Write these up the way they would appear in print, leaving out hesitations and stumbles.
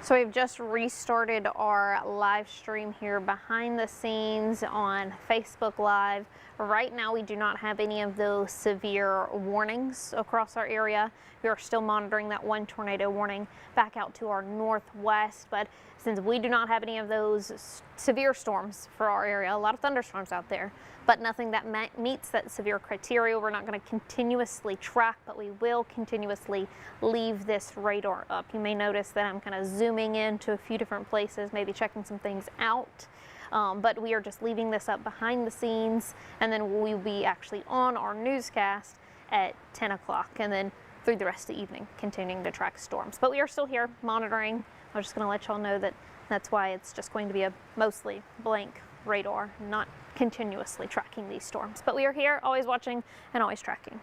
So we've just restarted our live stream here behind the scenes on Facebook Live. Right now we do not have any of those severe warnings across our area. We are still monitoring that one tornado warning back out to our northwest, but since we do not have any of those severe storms for our area, a lot of thunderstorms out there, but nothing that meets that severe criteria, we're not going to continuously track, but we will continuously leave this radar up. You may notice that I'm kind of zooming into a few different places, maybe checking some things out. But we are just leaving this up behind the scenes, and then we'll be actually on our newscast at 10 o'clock, and then through the rest of the evening, continuing to track storms. But we are still here monitoring. I'm just going to let y'all know that that's why it's just going to be a mostly blank radar, not continuously tracking these storms. But we are here, always watching and always tracking.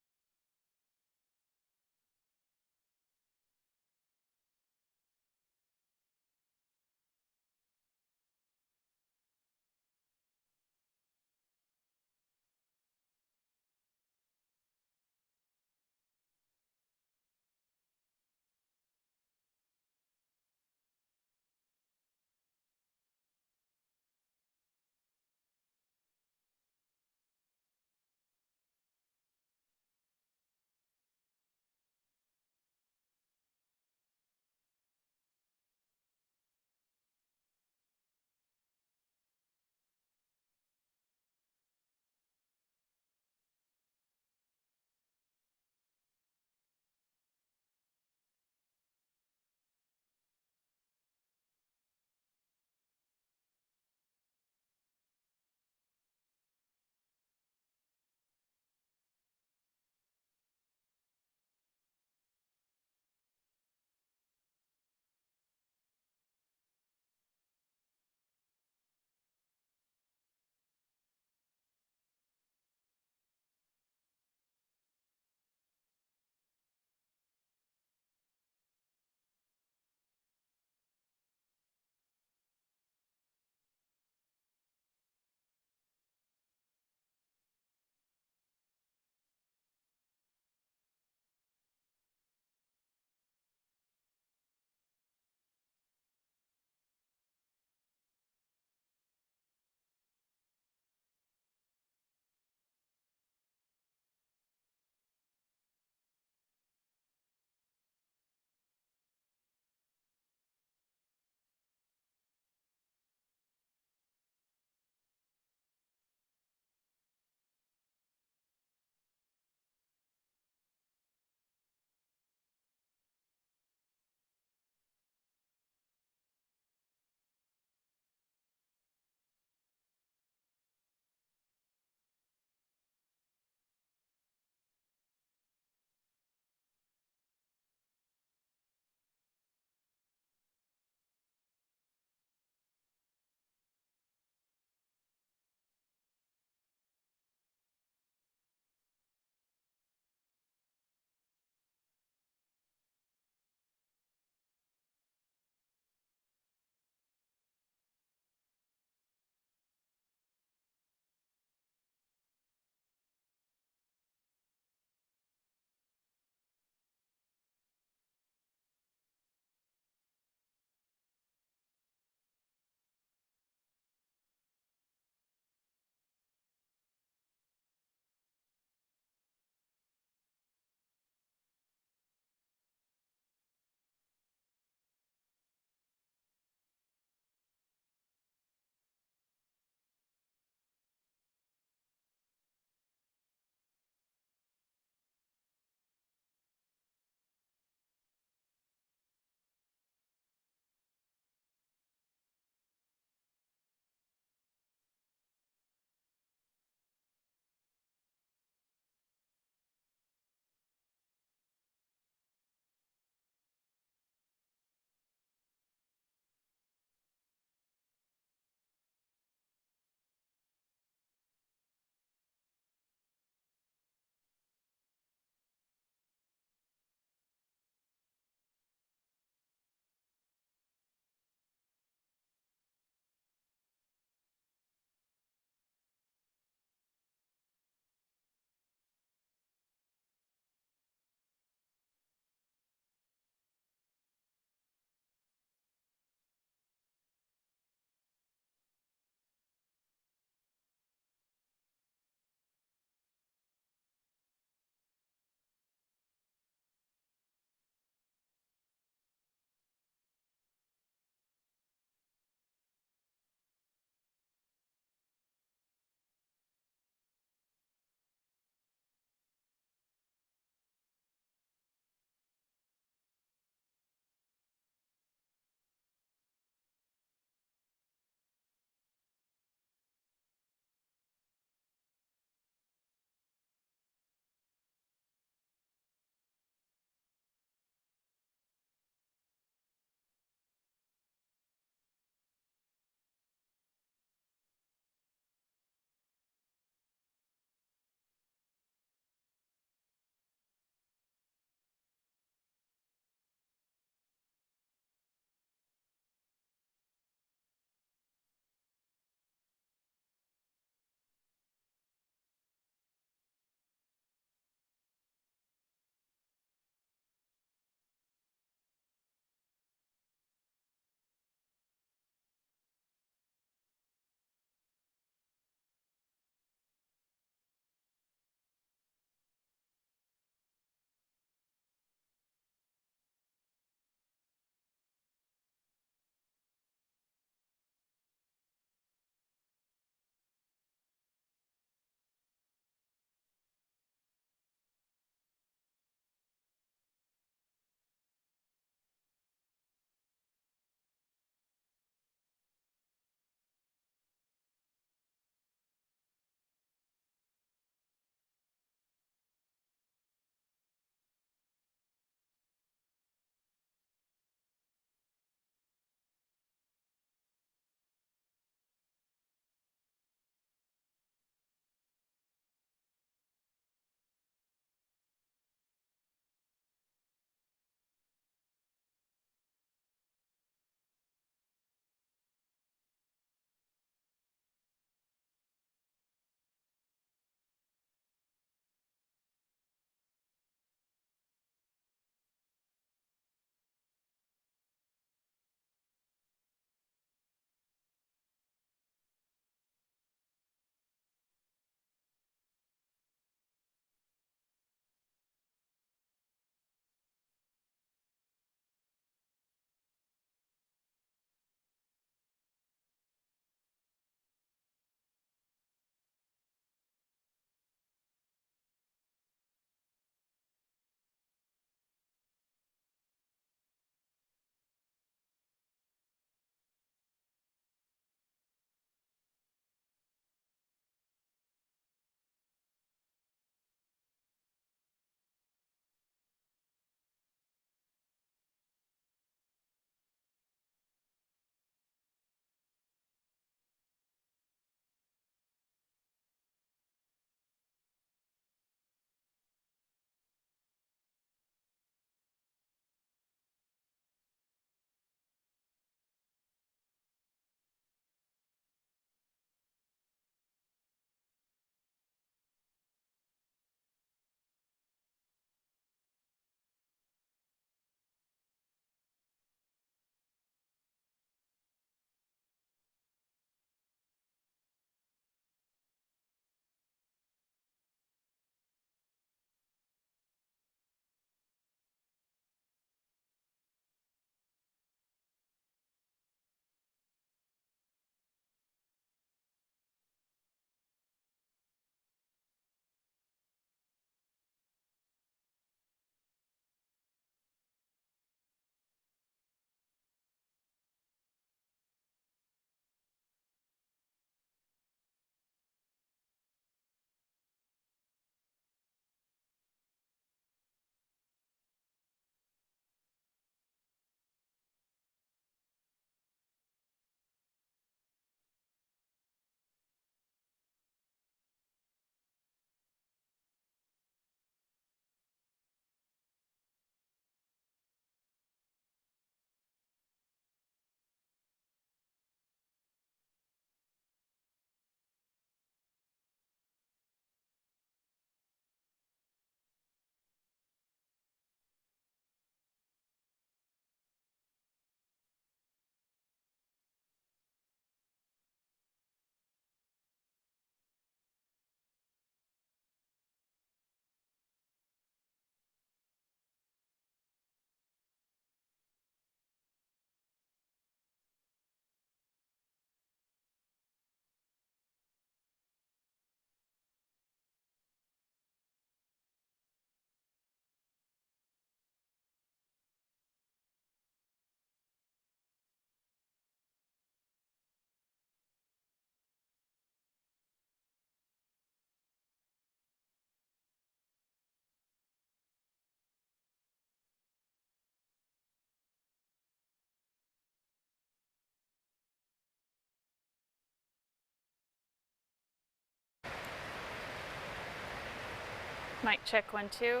Mic check 1, 2.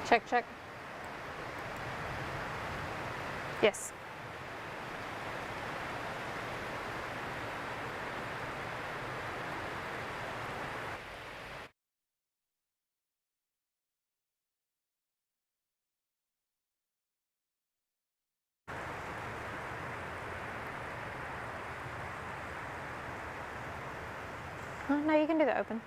Check, check. Yes. No, you can do the open.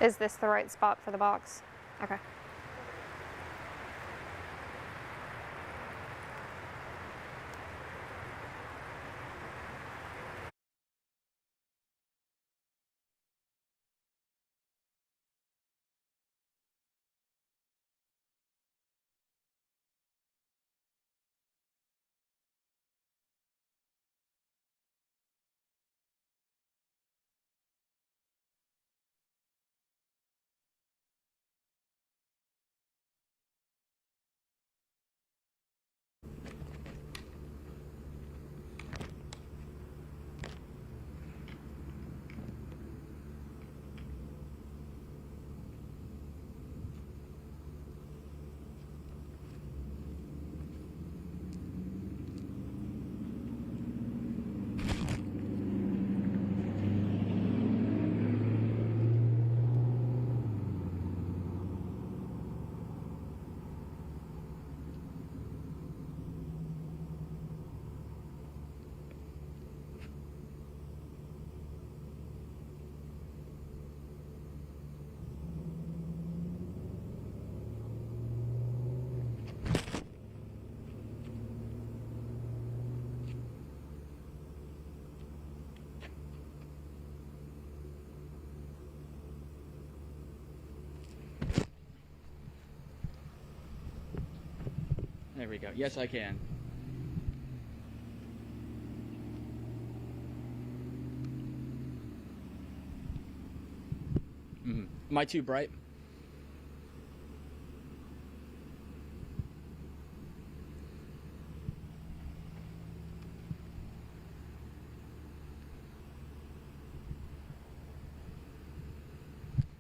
Is this the right spot for the box? Okay. There we go. Yes, I can. Am I too bright?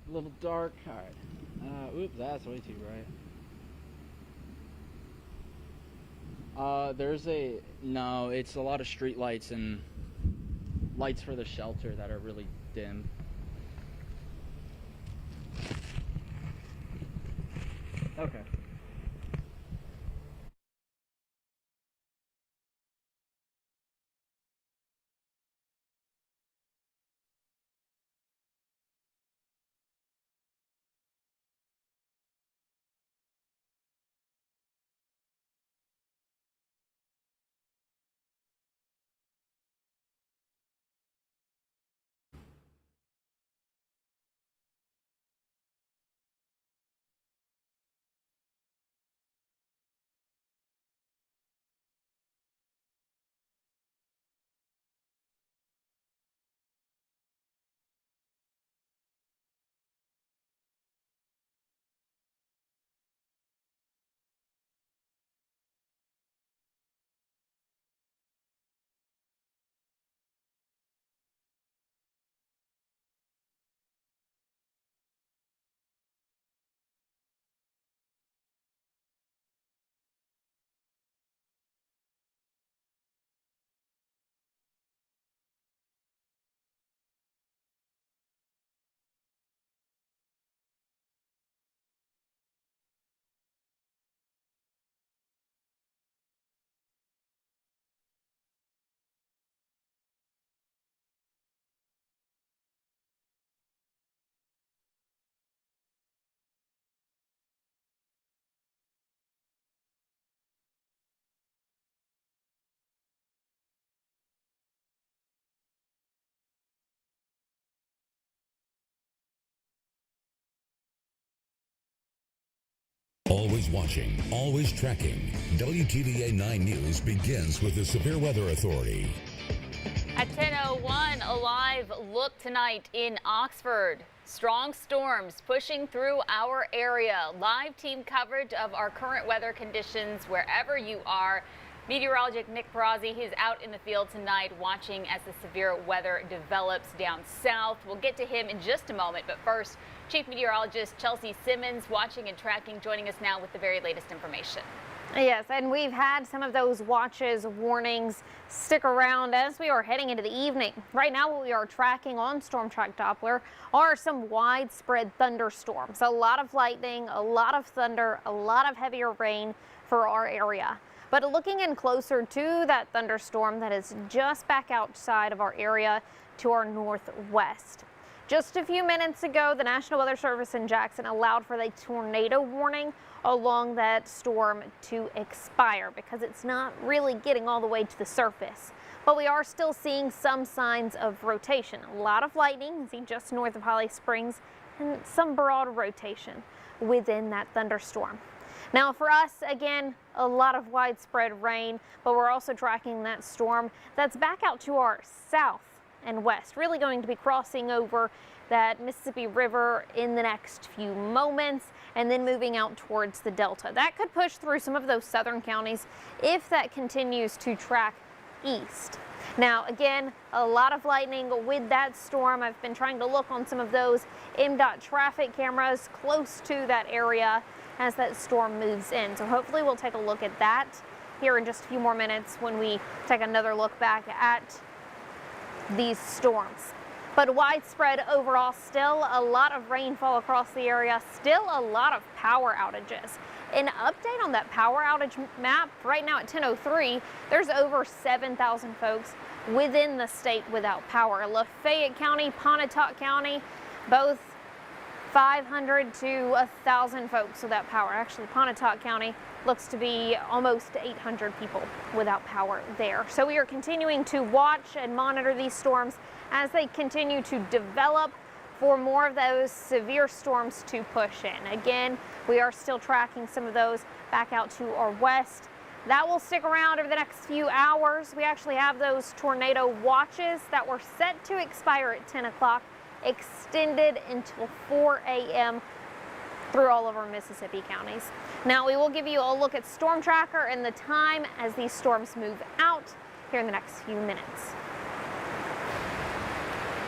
A little dark. All right. Oops, that's way too bright. No, it's a lot of street lights and lights for the shelter that are really dim. Okay. Always watching, always tracking. WTVA 9 News begins with the Severe Weather Authority. At 10:01, 1, a live look tonight in Oxford. Strong storms pushing through our area. Live team coverage of our current weather conditions wherever you are. Meteorologist Nick Perazzi, he's out in the field tonight watching as the severe weather develops down south. We'll get to him in just a moment, but first, Chief Meteorologist Chelsea Simmons watching and tracking, joining us now with the very latest information. Yes, and we've had some of those watches, warnings stick around as we are heading into the evening. Right now, what we are tracking on Storm Track Doppler are some widespread thunderstorms. A lot of lightning, a lot of thunder, a lot of heavier rain for our area. But looking in closer to that thunderstorm that is just back outside of our area to our northwest. Just a few minutes ago, the National Weather Service in Jackson allowed for the tornado warning along that storm to expire because it's not really getting all the way to the surface. But we are still seeing some signs of rotation. A lot of lightning, see just north of Holly Springs, and some broad rotation within that thunderstorm. Now for us, again, a lot of widespread rain, but we're also tracking that storm that's back out to our south and west, really going to be crossing over that Mississippi River in the next few moments and then moving out towards the Delta. That could push through some of those southern counties if that continues to track east. Now again, a lot of lightning with that storm. I've been trying to look on some of those MDOT traffic cameras close to that area as that storm moves in. So hopefully we'll take a look at that here in just a few more minutes when we take another look back at these storms. But widespread overall, still a lot of rainfall across the area, still a lot of power outages. An update on that power outage map right now at 10:03, there's over 7,000 folks within the state without power. Lafayette County, Pontotoc County, both 500 to 1,000 folks without power. Actually, Pontotoc County looks to be almost 800 people without power there. So we are continuing to watch and monitor these storms as they continue to develop for more of those severe storms to push in. Again, we are still tracking some of those back out to our west. That will stick around over the next few hours. We actually have those tornado watches that were set to expire at 10 o'clock, extended until 4 a.m. through all of our Mississippi counties. Now we will give you a look at Storm Tracker and the time as these storms move out here in the next few minutes.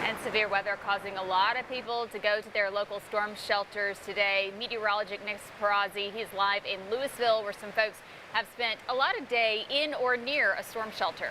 And severe weather causing a lot of people to go to their local storm shelters today. Meteorologist Nick Perazzi, he's live in Louisville, where some folks have spent a lot of day in or near a storm shelter.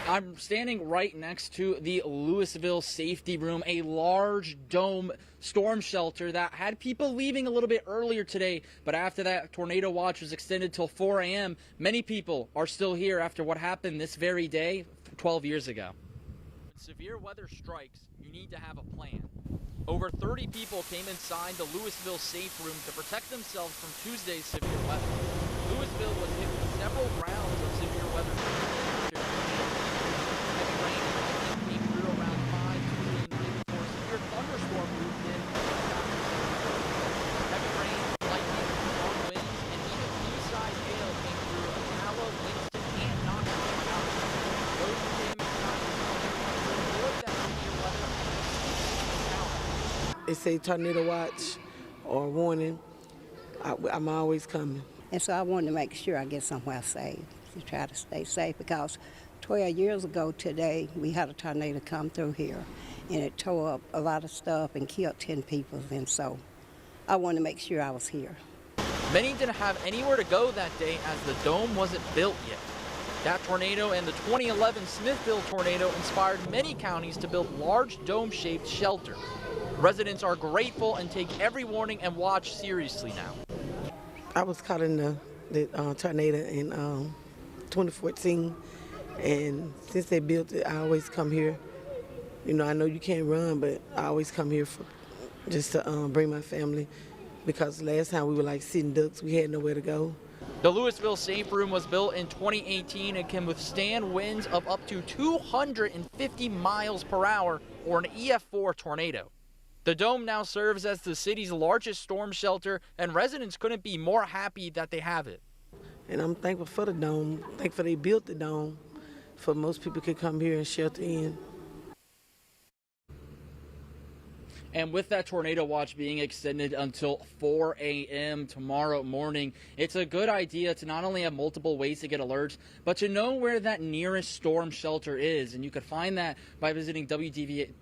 I'm standing right next to the Louisville Safety Room, a large dome storm shelter that had people leaving a little bit earlier today, but after that tornado watch was extended till 4 a.m., many people are still here after what happened this very day 12 years ago. When severe weather strikes, you need to have a plan. Over 30 people came inside the Louisville Safe Room to protect themselves from Tuesday's severe weather. Louisville was hit with several rounds of severe weather. Heavy rain came through around 5 to 3 night before a severe thunderstorm moved in. Heavy rain, lightning, strong winds, and even blue-side hail came through Ocala, Winston, and Knoxville County. Those who came inside the to avoid that severe weather. They say tornado watch or warning, I'm always coming. And so I wanted to make sure I get somewhere safe, to try to stay safe, because 12 years ago today, we had a tornado come through here, and it tore up a lot of stuff and killed 10 people, and so I wanted to make sure I was here. Many didn't have anywhere to go that day as the dome wasn't built yet. That tornado and the 2011 Smithville tornado inspired many counties to build large dome-shaped shelters. Residents are grateful and take every warning and watch seriously now. I was caught in the tornado in 2014, and since they built it, I always come here. You know, I know you can't run, but I always come here for just to bring my family, because last time we were like sitting ducks, we had nowhere to go. The Louisville Safe Room was built in 2018 and can withstand winds of up to 250 miles per hour or an EF4 tornado. The dome now serves as the city's largest storm shelter, and residents couldn't be more happy that they have it. And I'm thankful for the dome, thankful they built the dome, for most people can come here and shelter in. And with that tornado watch being extended until 4 a.m. tomorrow morning, it's a good idea to not only have multiple ways to get alerts, but to know where that nearest storm shelter is. And you can find that by visiting WTVA.com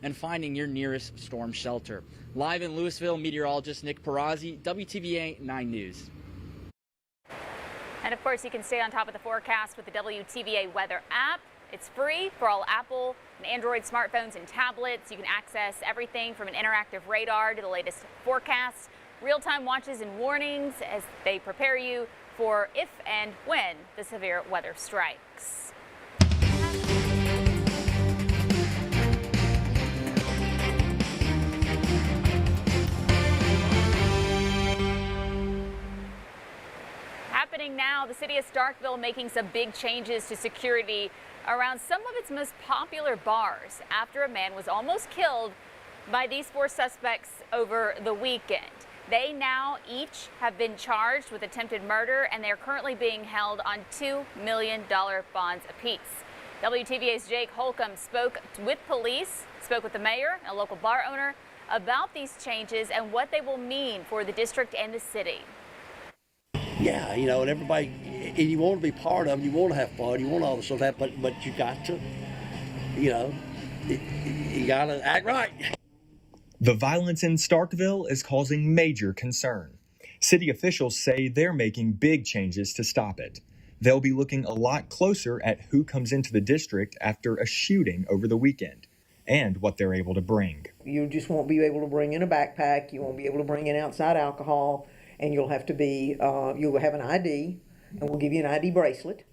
and finding your nearest storm shelter. Live in Louisville, meteorologist Nick Perazzi, WTVA 9 News. And of course, you can stay on top of the forecast with the WTVA weather app. It's free for all Apple and Android smartphones and tablets. You can access everything from an interactive radar to the latest forecasts, real-time watches and warnings as they prepare you for if and when the severe weather strikes. Happening now, the city of Starkville making some big changes to security around some of its most popular bars after a man was almost killed by these 4 suspects over the weekend. They now each have been charged with attempted murder, and they're currently being held on $2 million bonds apiece. WTVA's Jake Holcomb spoke with police, spoke with the mayor, a local bar owner, about these changes and what they will mean for the district and the city. Yeah, you know, and everybody, and you want to be part of them, you want to have fun, you want all this stuff, but you got to, you know, you got to act right. The violence in Starkville is causing major concern. City officials say they're making big changes to stop it. They'll be looking a lot closer at who comes into the district after a shooting over the weekend and what they're able to bring. You just won't be able to bring in a backpack, you won't be able to bring in outside alcohol, and you'll have to be, you'll have an ID, and we'll give you an ID bracelet.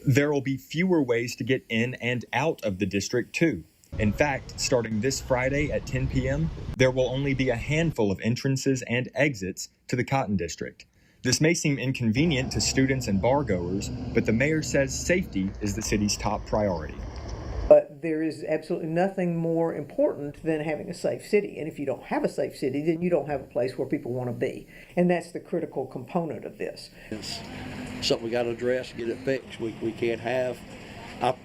There will be fewer ways to get in and out of the district, too. In fact, starting this Friday at 10 p.m., there will only be a handful of entrances and exits to the Cotton District. This may seem inconvenient to students and bar-goers, but the mayor says safety is the city's top priority. But there is absolutely nothing more important than having a safe city. And if you don't have a safe city, then you don't have a place where people want to be. And that's the critical component of this. It's something we got to address, get it fixed. We can't have,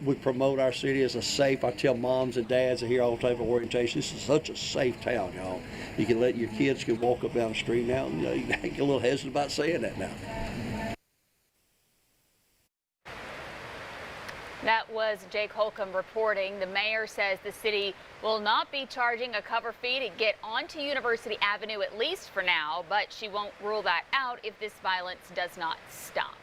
we promote our city as a safe, I tell moms and dads that here all the time for orientation, this is such a safe town, y'all. You can let your kids can walk up down the street now, and you get a little hesitant about saying that now. That was Jake Holcomb reporting. The mayor says the city will not be charging a cover fee to get onto University Avenue, at least for now, but she won't rule that out if this violence does not stop.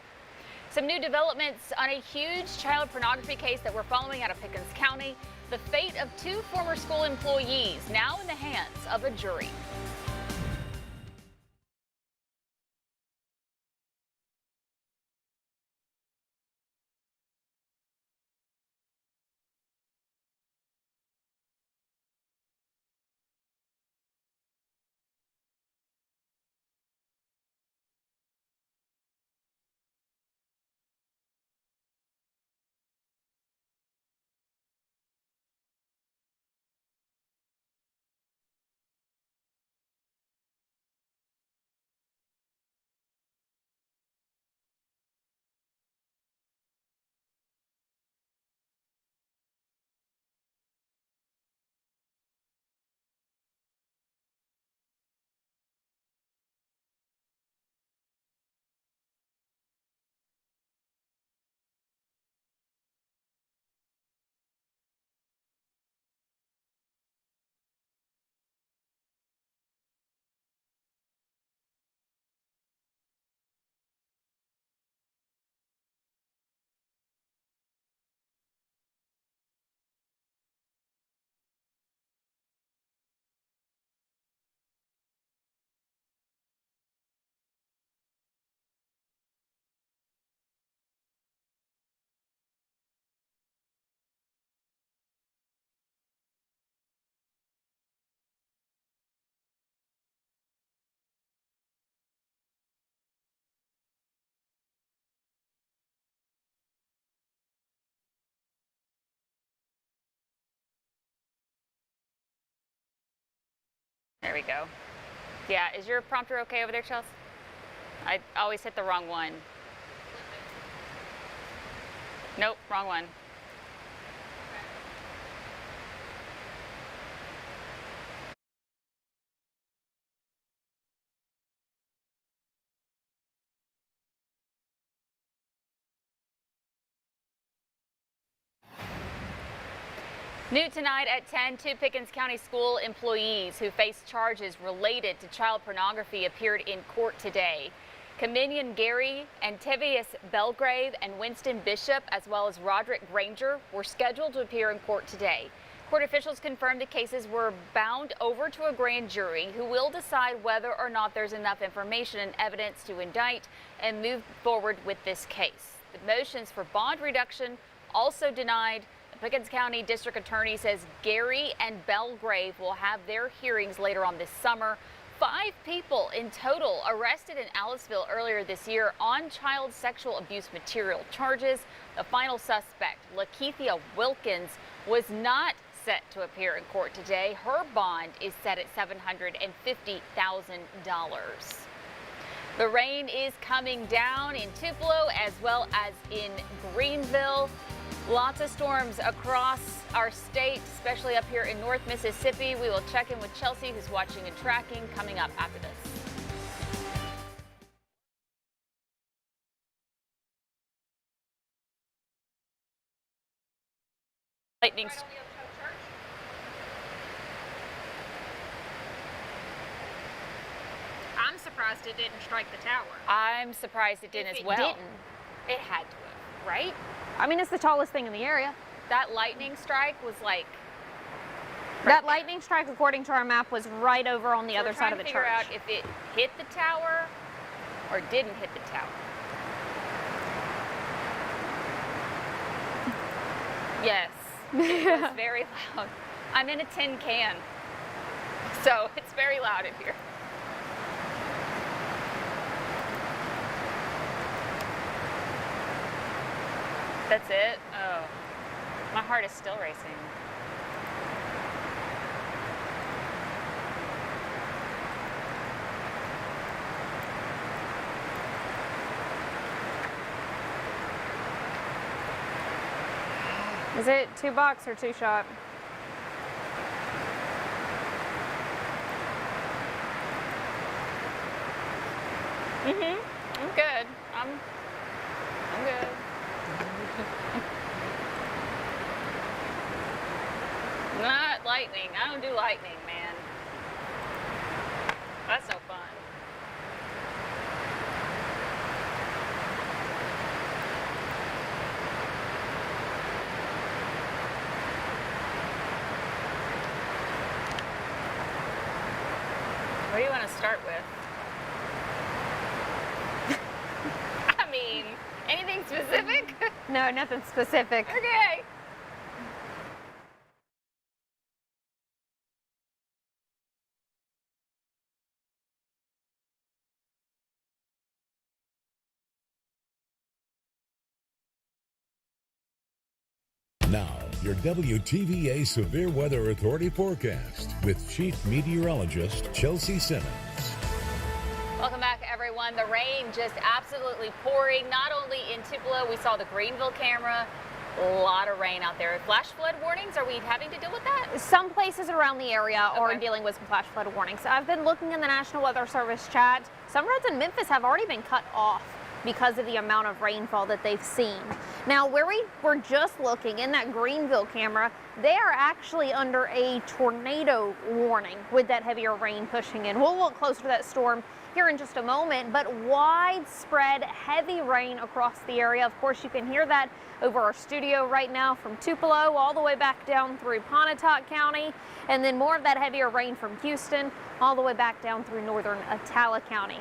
Some new developments on a huge child pornography case that we're following out of Pickens County. The fate of 2 former school employees now in the hands of a jury. There we go. Yeah, is your prompter okay over there, Chelsea? I always hit the wrong one. Nope, wrong one. New tonight at 10, 2 Pickens County School employees who face charges related to child pornography appeared in court today. Cominion Gary, Antivius Belgrave, and Winston Bishop, as well as Roderick Granger, were scheduled to appear in court today. Court officials confirmed the cases were bound over to a grand jury who will decide whether or not there's enough information and evidence to indict and move forward with this case. The motions for bond reduction also denied. Pickens County District Attorney says Gary and Belgrave will have their hearings later on this summer. 5 people in total arrested in Aliceville earlier this year on child sexual abuse material charges. The final suspect, Lakeithia Wilkins, was not set to appear in court today. Her bond is set at $750,000. The rain is coming down in Tupelo as well as in Greenville. Lots of storms across our state, especially up here in North Mississippi. We will check in with Chelsea, who's watching and tracking, coming up after this. Lightning. I'm surprised it didn't strike the tower. I'm surprised it didn't as well. Didn't. It had to have, right? I mean, it's the tallest thing in the area. That lightning strike was like... That lightning strike, according to our map, was right over on the other side of the church. We're trying to figure out if it hit the tower or didn't hit the tower. Yes, it was very loud. I'm in a tin can, so it's very loud in here. That's it? Oh, my heart is still racing. Is it 2 box or 2 shot? I'm good. I'm good. Not lightning. I don't do lightning, man. That's no fun. What do you want to start with? I mean, anything specific? No, nothing specific. Okay. Now, your WTVA Severe Weather Authority forecast with Chief Meteorologist Chelsea Simmons. Welcome back, everyone. The rain just absolutely pouring, not only in Tupelo. We saw the Greenville camera. A lot of rain out there. Flash flood warnings, are we having to deal with that? Some places around the area are dealing with some flash flood warnings. I've been looking in the National Weather Service chat. Some roads in Memphis have already been cut off because of the amount of rainfall that they've seen. Now, where we were just looking in that Greenville camera, they are actually under a tornado warning with that heavier rain pushing in. We'll look closer to that storm here in just a moment, but widespread heavy rain across the area. Of course, you can hear that over our studio right now from Tupelo all the way back down through Pontotoc County, and then more of that heavier rain from Houston all the way back down through northern Attala County.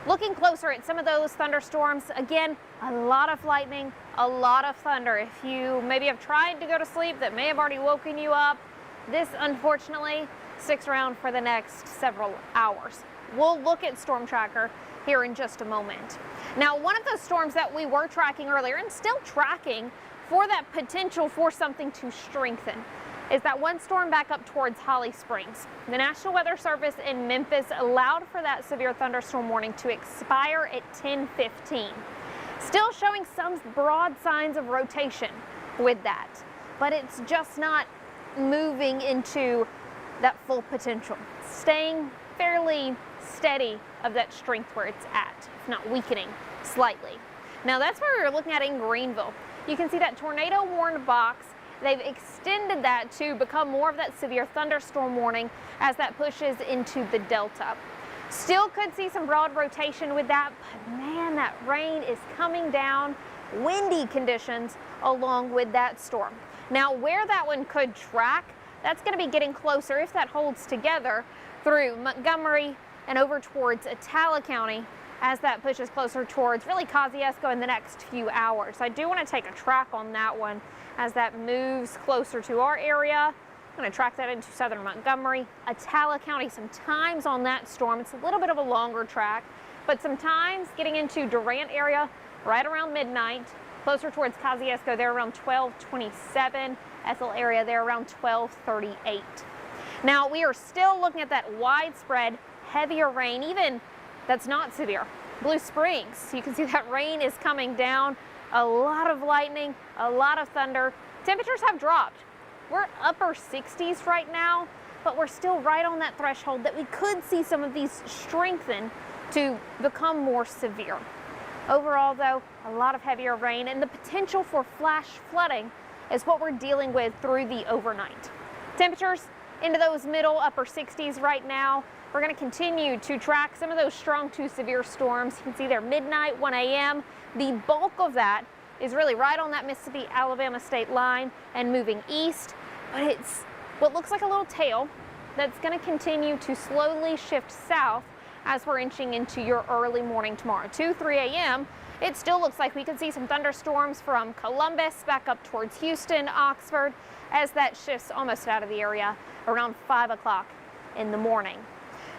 Looking closer at some of those thunderstorms, again, a lot of lightning, a lot of thunder. If you maybe have tried to go to sleep, that may have already woken you up, this unfortunately sticks around for the next several hours. We'll look at Storm Tracker here in just a moment. Now, one of those storms that we were tracking earlier and still tracking for that potential for something to strengthen is that one storm back up towards Holly Springs. The National Weather Service in Memphis allowed for that severe thunderstorm warning to expire at 10:15. Still showing some broad signs of rotation with that, but it's just not moving into that full potential. Staying fairly steady of that strength where it's at, if not weakening slightly. Now that's where we're looking at in Greenville. You can see that tornado warned box. They've extended that to become more of that severe thunderstorm warning as that pushes into the Delta. Still could see some broad rotation with that, but man, that rain is coming down. Windy conditions along with that storm. Now where that one could track, that's going to be getting closer, if that holds together, through Montgomery and over towards Attala County as that pushes closer towards really Kosciuszko in the next few hours. I do want to take a track on that one as that moves closer to our area. I'm going to track that into southern Montgomery, Attala County. Sometimes on that storm, it's a little bit of a longer track, but sometimes getting into Durant area right around midnight, closer towards Kosciuszko there around 12:27, Ethel area there around 12:38. Now we are still looking at that widespread heavier rain, even that's not severe. Blue Springs, you can see that rain is coming down, a lot of lightning, a lot of thunder. Temperatures have dropped. We're upper 60s right now, but we're still right on that threshold that we could see some of these strengthen to become more severe. Overall though, a lot of heavier rain and the potential for flash flooding is what we're dealing with through the overnight. Temperatures into those middle upper 60s right now. We're going to continue to track some of those strong to severe storms. You can see there midnight, 1 a.m. The bulk of that is really right on that Mississippi-Alabama state line and moving east, but it's what looks like a little tail that's going to continue to slowly shift south as we're inching into your early morning tomorrow. 2, 3 a.m. It still looks like we could see some thunderstorms from Columbus back up towards Houston, Oxford, as that shifts almost out of the area around 5 o'clock in the morning.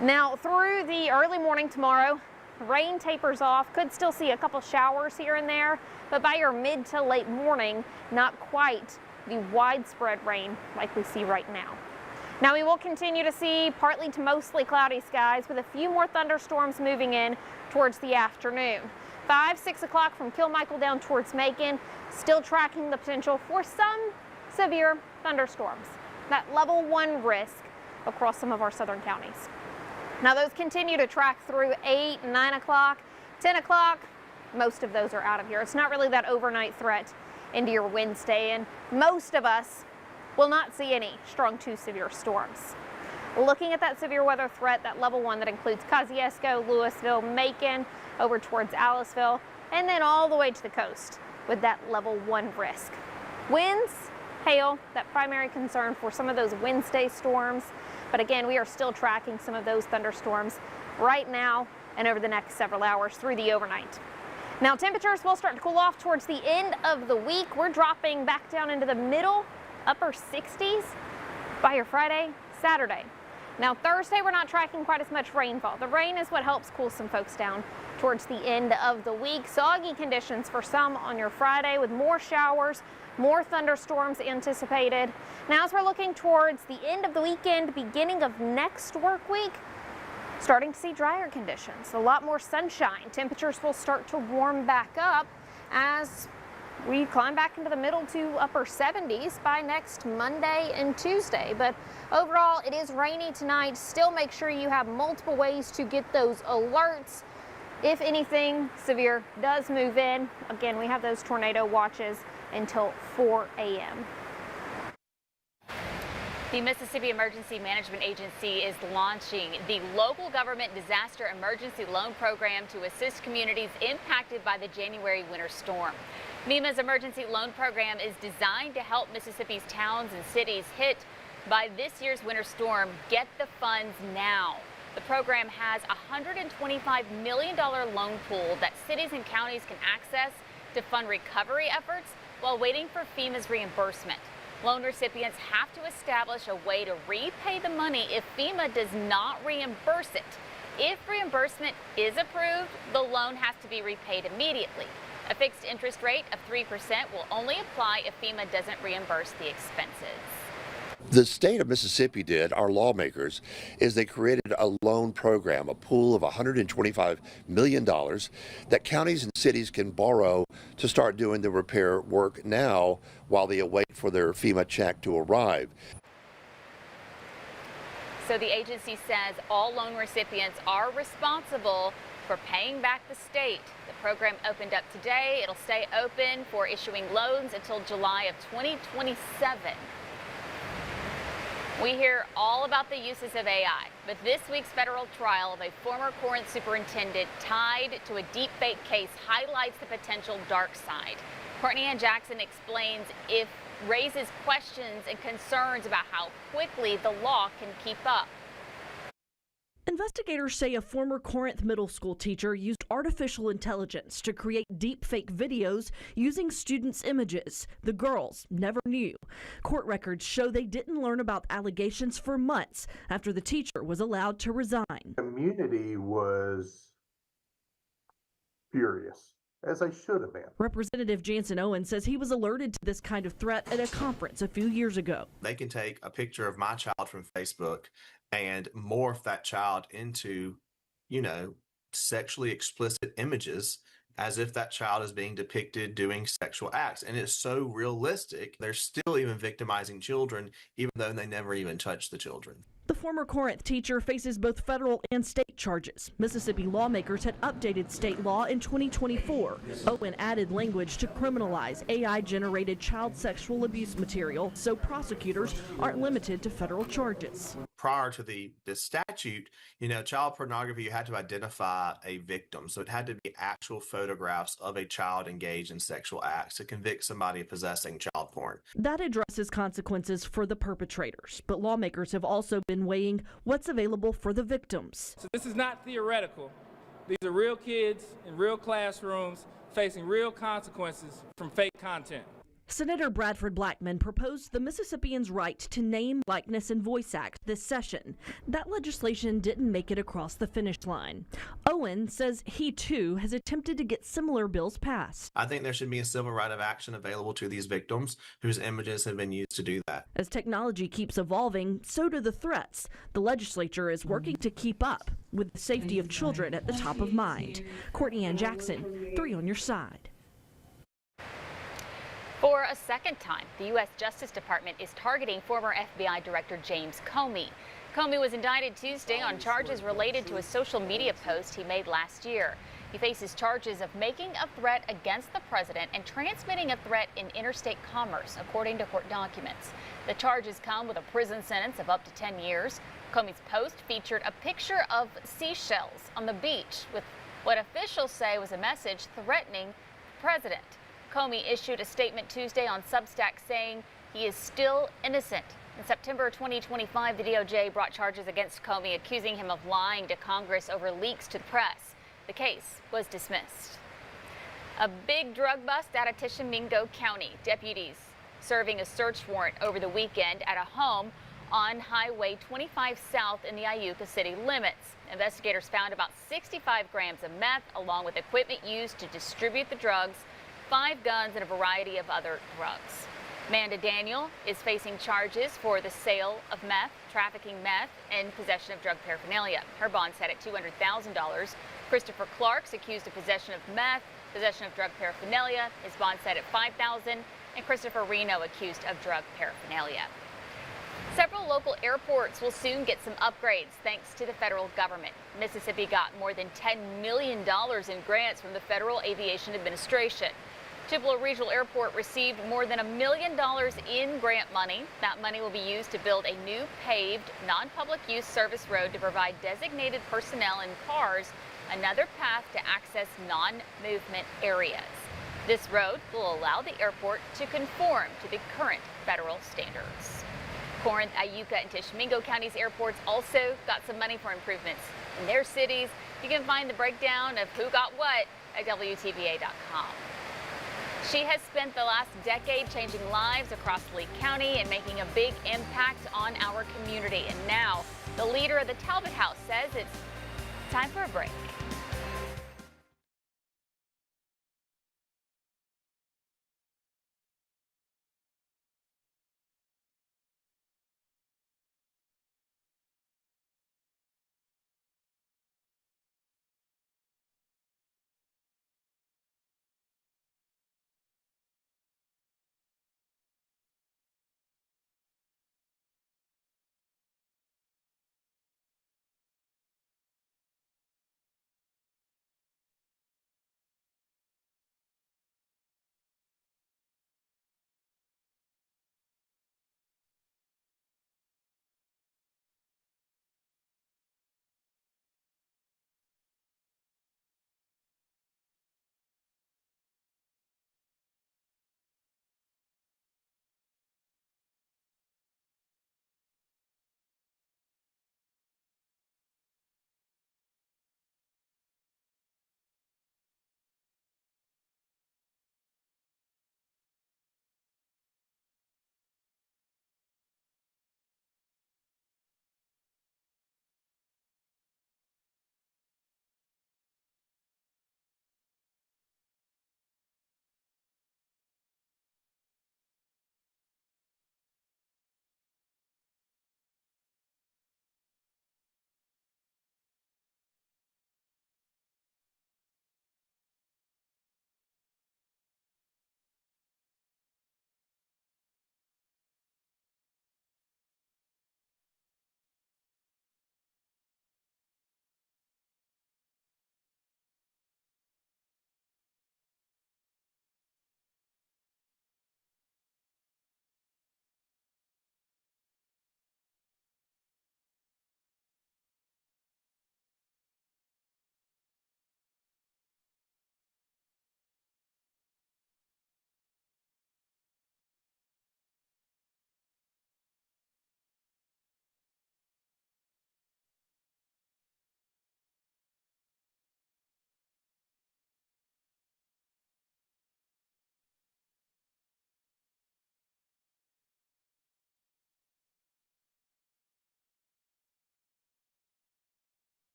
Now through the early morning tomorrow, rain tapers off. Could still see a couple showers here and there, but by your mid to late morning, not quite the widespread rain like we see right now. Now we will continue to see partly to mostly cloudy skies with a few more thunderstorms moving in towards the afternoon. 5, 6 o'clock from Kilmichael down towards Macon, still tracking the potential for some severe thunderstorms. That level 1 risk across some of our southern counties. Now those continue to track through 8, 9 o'clock, 10 o'clock. Most of those are out of here. It's not really that overnight threat into your Wednesday, and most of us will not see any strong to severe storms. Looking at that severe weather threat, that level 1 that includes Kosciuszko, Louisville, Macon, over towards Aliceville, and then all the way to the coast with that level 1 risk. Winds, hail, that primary concern for some of those Wednesday storms. But again, we are still tracking some of those thunderstorms right now and over the next several hours through the overnight. Now temperatures will start to cool off towards the end of the week. We're dropping back down into the middle, upper 60s by your Friday, Saturday. Now Thursday, we're not tracking quite as much rainfall. The rain is what helps cool some folks down towards the end of the week. Soggy conditions for some on your Friday with more showers, more thunderstorms anticipated. Now as we're looking towards the end of the weekend, beginning of next work week, starting to see drier conditions, a lot more sunshine. Temperatures will start to warm back up as we climb back into the middle to upper 70s by next Monday and Tuesday. But overall, it is rainy tonight. Still make sure you have multiple ways to get those alerts if anything severe does move in. Again, we have those tornado watches until 4 a.m. The Mississippi Emergency Management Agency is launching the Local Government Disaster Emergency Loan Program to assist communities impacted by the January winter storm. MEMA's emergency loan program is designed to help Mississippi's towns and cities hit by this year's winter storm get the funds now. The program has a $125 million loan pool that cities and counties can access to fund recovery efforts while waiting for FEMA's reimbursement. Loan recipients have to establish a way to repay the money if FEMA does not reimburse it. If reimbursement is approved, the loan has to be repaid immediately. A fixed interest rate of 3% will only apply if FEMA doesn't reimburse the expenses. The state of Mississippi our lawmakers, is they created a loan program, a pool of $125 million that counties and cities can borrow to start doing the repair work now while they await for their FEMA check to arrive. So the agency says all loan recipients are responsible for paying back the state. The program opened up today. It'll stay open for issuing loans until July of 2027. We hear all about the uses of AI, but this week's federal trial of a former Corinth superintendent tied to a deepfake case highlights the potential dark side. Courtney Ann Jackson explains if raises questions and concerns about how quickly the law can keep up. Investigators say a former Corinth middle school teacher used artificial intelligence to create deepfake videos using students' images. The girls never knew. Court records show they didn't learn about allegations for months after the teacher was allowed to resign. The community was furious, as they should have been. Representative Jansen Owen says he was alerted to this kind of threat at a conference a few years ago. They can take a picture of my child from Facebook and morph that child into, sexually explicit images as if that child is being depicted doing sexual acts. And it's so realistic. They're still even victimizing children, even though they never even touch the children. The former Corinth teacher faces both federal and state charges. Mississippi lawmakers had updated state law in 2024. Owen added language to criminalize AI-generated child sexual abuse material, so prosecutors aren't limited to federal charges. Prior to the statute, child pornography, you had to identify a victim. So it had to be actual photographs of a child engaged in sexual acts to convict somebody of possessing child porn. That addresses consequences for the perpetrators, but lawmakers have also been weighing what's available for the victims. So this is not theoretical. These are real kids in real classrooms facing real consequences from fake content. Senator Bradford Blackman proposed the Mississippians' right to name, likeness, and voice act this session. That legislation didn't make it across the finish line. Owen says he, too, has attempted to get similar bills passed. I think there should be a civil right of action available to these victims whose images have been used to do that. As technology keeps evolving, so do the threats. The legislature is working to keep up, with the safety of children at the top of mind. Courtney Ann Jackson, 3 on your side. For a second time, the U.S. Justice Department is targeting former FBI Director James Comey. Comey was indicted Tuesday on charges related to a social media post he made last year. He faces charges of making a threat against the president and transmitting a threat in interstate commerce, according to court documents. The charges come with a prison sentence of up to 10 years. Comey's post featured a picture of seashells on the beach with what officials say was a message threatening the president. Comey issued a statement Tuesday on Substack saying he is still innocent. In September 2025, the DOJ brought charges against Comey, accusing him of lying to Congress over leaks to the press. The case was dismissed. A big drug bust out of Tishomingo County. Deputies serving a search warrant over the weekend at a home on Highway 25 South in the Iuka city limits. Investigators found about 65 grams of meth, along with equipment used to distribute the drugs, 5 guns, and a variety of other drugs. Amanda Daniel is facing charges for the sale of meth, trafficking meth, and possession of drug paraphernalia. Her bond set at $200,000. Christopher Clark's accused of possession of meth, possession of drug paraphernalia. His bond set at $5,000. And Christopher Reno accused of drug paraphernalia. Several local airports will soon get some upgrades thanks to the federal government. Mississippi got more than $10 million in grants from the Federal Aviation Administration. Tupelo Regional Airport received more than $1 million in grant money. That money will be used to build a new paved, non-public use service road to provide designated personnel and cars another path to access non-movement areas. This road will allow the airport to conform to the current federal standards. Corinth, Iuka, and Tishomingo Counties airports also got some money for improvements in their cities. You can find the breakdown of who got what at WTVA.com. She has spent the last decade changing lives across Lee County and making a big impact on our community. And now the leader of the Talbot House says it's time for a break.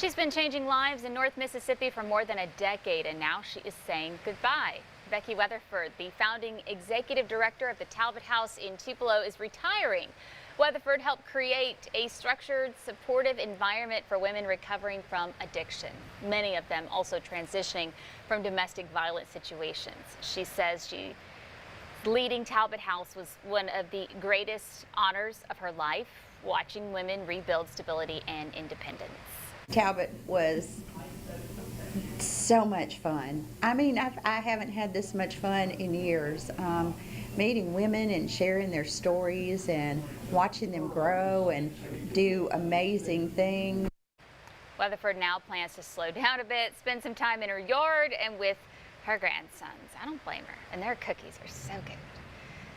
She's been changing lives in North Mississippi for more than a decade, and now she is saying goodbye. Becky Weatherford, the founding executive director of the Talbot House in Tupelo, is retiring. Weatherford helped create a structured, supportive environment for women recovering from addiction, many of them also transitioning from domestic violence situations. She says leading Talbot House was one of the greatest honors of her life, watching women rebuild stability and independence. Talbot was so much fun. I mean, I haven't had this much fun in years. Meeting women and sharing their stories and watching them grow and do amazing things. Weatherford now plans to slow down a bit, spend some time in her yard and with her grandsons. I don't blame her, and their cookies are so good.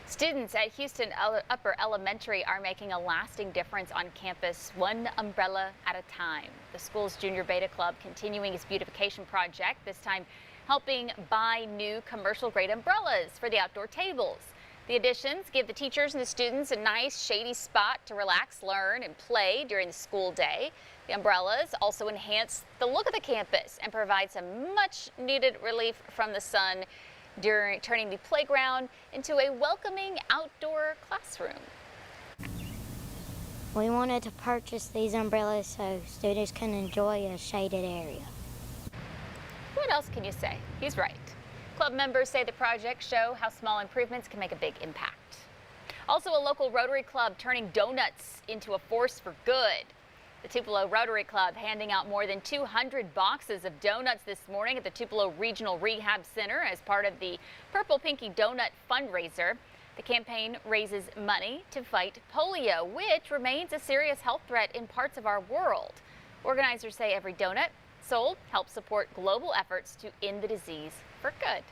Students at Houston Upper Elementary are making a lasting difference on campus, one umbrella at a time. The school's Junior Beta Club continuing its beautification project, this time helping buy new commercial-grade umbrellas for the outdoor tables. The additions give the teachers and the students a nice shady spot to relax, learn, and play during the school day. The umbrellas also enhance the look of the campus and provide some much-needed relief from the sun, turning the playground into a welcoming outdoor classroom. We wanted to purchase these umbrellas so students can enjoy a shaded area. What else can you say? He's right. Club members say the projects show how small improvements can make a big impact. Also, a local Rotary Club turning donuts into a force for good. The Tupelo Rotary Club handing out more than 200 boxes of donuts this morning at the Tupelo Regional Rehab Center as part of the Purple Pinky Donut fundraiser. The campaign raises money to fight polio, which remains a serious health threat in parts of our world. Organizers say every donut sold helps support global efforts to end the disease for good.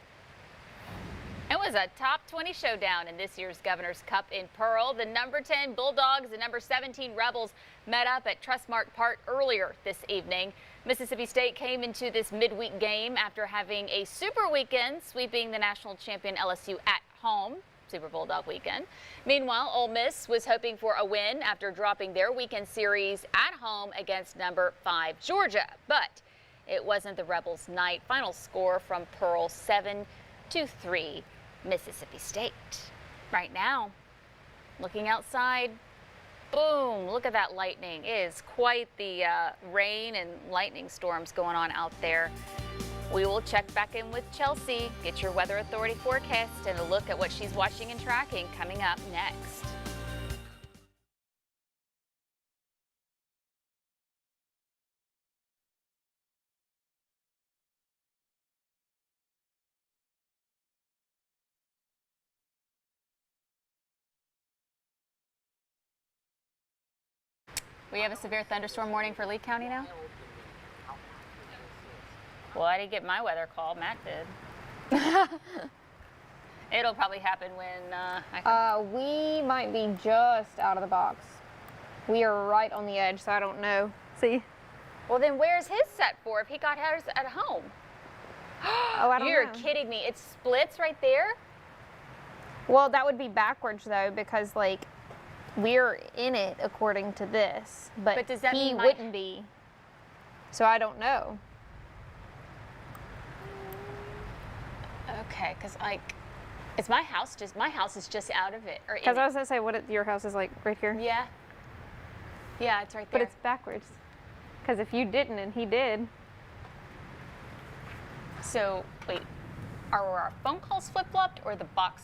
It was a top 20 showdown in this year's Governor's Cup in Pearl. The number 10 Bulldogs and number 17 Rebels met up at Trustmark Park earlier this evening. Mississippi State came into this midweek game after having a super weekend, sweeping the national champion LSU at home. Super Bulldog weekend. Meanwhile, Ole Miss was hoping for a win after dropping their weekend series at home against number 5 Georgia, but it wasn't the Rebels' night. Final score from Pearl 7-3 Mississippi State. Right now, looking outside, boom, look at that lightning. It is quite the rain and lightning storms going on out there. We will check back in with Chelsea, get your Weather Authority forecast and a look at what she's watching and tracking coming up next. We have a severe thunderstorm warning for Lee County now? Well, I didn't get my weather call. Matt did. It'll probably happen when we might be just out of the box. We are right on the edge, so I don't know. See? Well, then where's his set for if he got hers at home? Oh, I don't know. You're kidding me. It splits right there? Well, that would be backwards, though, because, like, we're in it according to this. But does that he mean wouldn't be. So I don't know. Okay, because is my house is just out of it. Because I was gonna say, your house is like right here? Yeah. Yeah, it's right there. But it's backwards. Because if you didn't and he did. So, wait, are our phone calls flip-flopped or the box?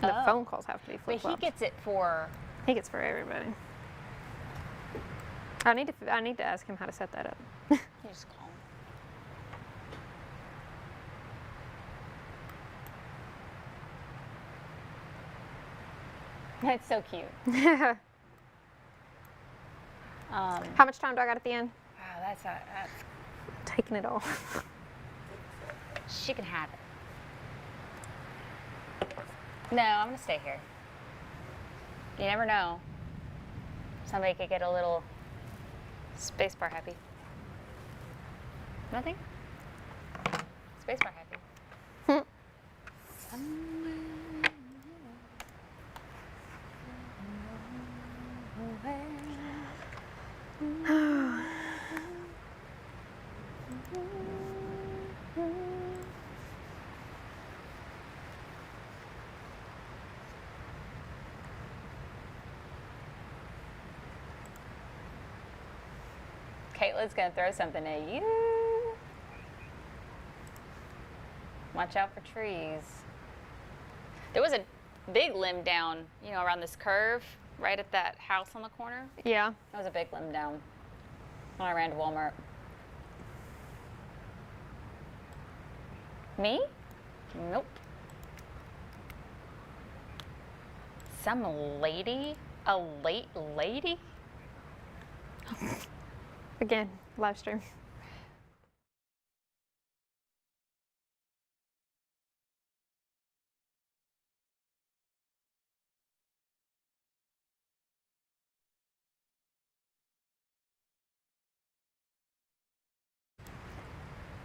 The phone calls have to be flip-flopped. But he gets it for... He gets for everybody. I need to ask him how to set that up. You just call him. That's so cute. How much time do I got at the end? Wow, that's taking it all. She can have it. No, I'm gonna stay here. You never know. Somebody could get a little spacebar happy. Nothing? Spacebar happy. Caitlin's going to throw something at you. Watch out for trees. There was a big limb down, around this curve, right at that house on the corner. Yeah. That was a big limb down when I ran to Walmart. Me? Nope. Some lady? A late lady? Again, live stream.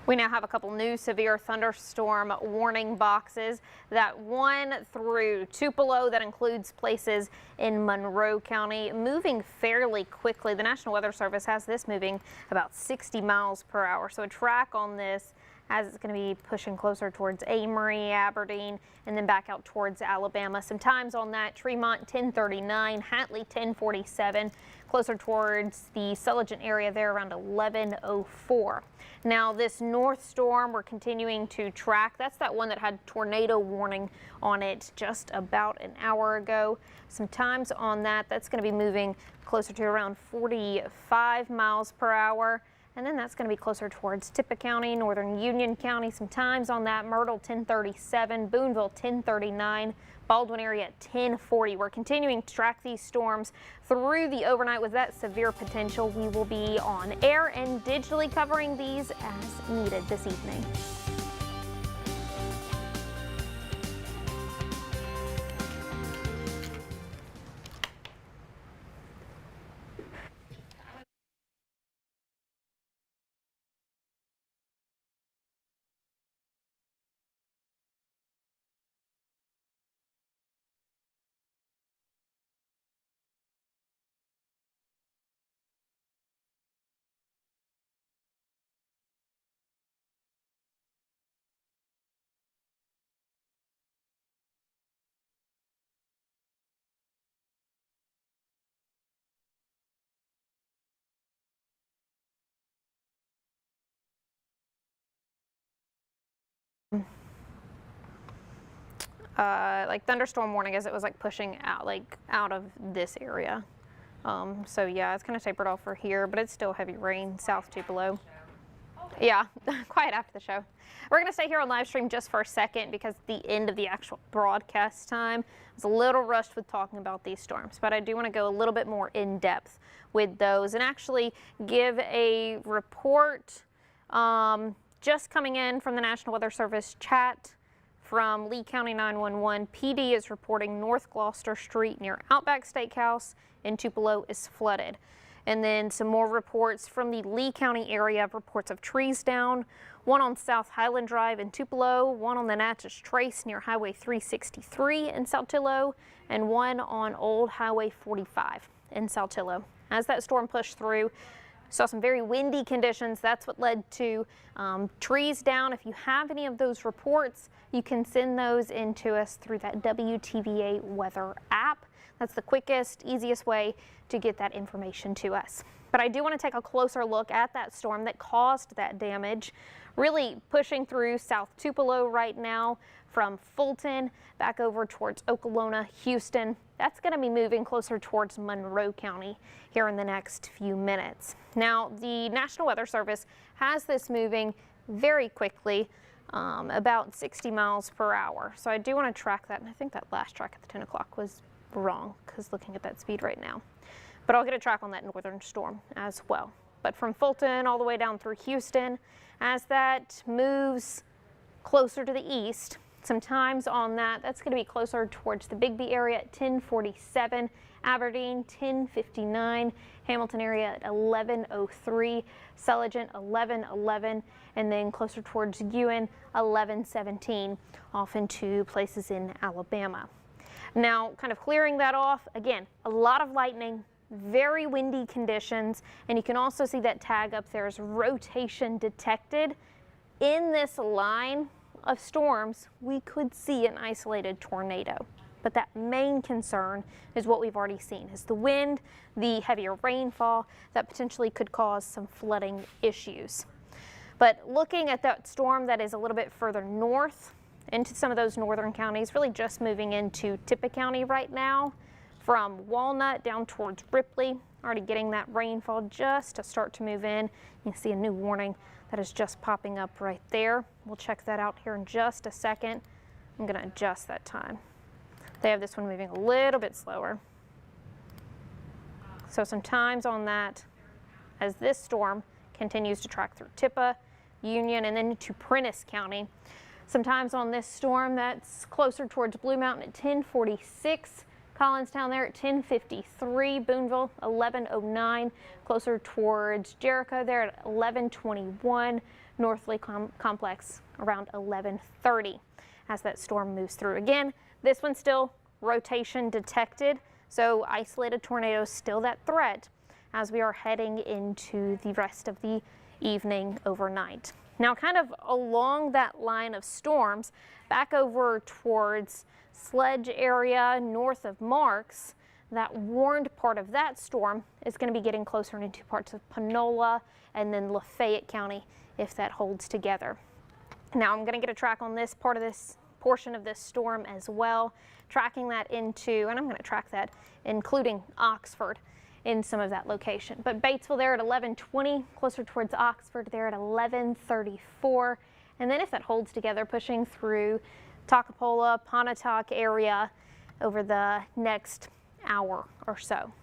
We now have a couple new severe thunderstorm warning boxes. That one through Tupelo, that includes places in Monroe County, moving fairly quickly. The National Weather Service has this moving about 60 miles per hour. So a track on this as it's going to be pushing closer towards Amory, Aberdeen, and then back out towards Alabama. Some times on that: Tremont 1039, Hatley 1047, closer towards the Sulligent area there around 1104. Now this north storm we're continuing to track. That's that one that had tornado warning on it just about an hour ago. Some times on that, that's going to be moving closer to around 45 miles per hour. And then that's going to be closer towards Tippah County, Northern Union County. Some times on that: Myrtle 1037, Boonville 1039, Baldwin area at 1040. We're continuing to track these storms through the overnight with that severe potential. We will be on air and digitally covering these as needed this evening. Like thunderstorm warning as it was like pushing out of this area. So yeah, it's kind of tapered off for here, but it's still heavy rain south Tupelo. Yeah, quiet after the show. We're going to stay here on live stream just for a second because the end of the actual broadcast time was a little rushed with talking about these storms, but I do want to go a little bit more in depth with those and actually give a report just coming in from the National Weather Service chat. From Lee County 911, PD is reporting North Gloucester Street near Outback Steakhouse in Tupelo is flooded. And then some more reports from the Lee County area of reports of trees down, one on South Highland Drive in Tupelo, one on the Natchez Trace near Highway 363 in Saltillo, and one on Old Highway 45 in Saltillo. As that storm pushed through, saw some very windy conditions. That's what led to trees down. If you have any of those reports, you can send those in to us through that WTVA weather app. That's the quickest, easiest way to get that information to us. But I do want to take a closer look at that storm that caused that damage, really pushing through South Tupelo right now from Fulton back over towards Okolona, Houston. That's going to be moving closer towards Monroe County here in the next few minutes. Now, the National Weather Service has this moving very quickly, about 60 miles per hour. So I do want to track that, and I think that last track at the 10 o'clock was wrong because looking at that speed right now. But I'll get a track on that northern storm as well. But from Fulton all the way down through Houston, as that moves closer to the east, sometimes on that, that's going to be closer towards the Bigby area at 1047, Aberdeen 1059, Hamilton area at 1103, Sulligent 1111, and then closer towards Ewan 1117, off into places in Alabama. Now, kind of clearing that off, again, a lot of lightning, very windy conditions, and you can also see that tag up there is rotation detected. In this line of storms, we could see an isolated tornado. But that main concern is what we've already seen, is the wind, the heavier rainfall that potentially could cause some flooding issues. But looking at that storm that is a little bit further north into some of those northern counties, really just moving into Tippah County right now, from Walnut down towards Ripley, already getting that rainfall just to start to move in. You can see a new warning that is just popping up right there. We'll check that out here in just a second. I'm going to adjust that time. They have this one moving a little bit slower. So some times on that as this storm continues to track through Tippah, Union, and then into Prentiss County. Sometimes on this storm that's closer towards Blue Mountain at 1046, Collinstown there at 1053, Boonville 1109, closer towards Jericho there at 1121, North Lake Complex around 1130 as that storm moves through. Again, this one's still rotation detected, so isolated tornadoes still that threat as we are heading into the rest of the evening overnight. Now, kind of along that line of storms, back over towards Sledge area north of Marks, that warned part of that storm is going to be getting closer into parts of Panola and then Lafayette County if that holds together. Now, I'm going to get a track on this part of this portion of this storm as well, tracking that into, and I'm going to track that including Oxford in some of that location. But Batesville there at 1120, closer towards Oxford there at 1134. And then if that holds together, pushing through Toccopola, Pontotoc area over the next hour or so.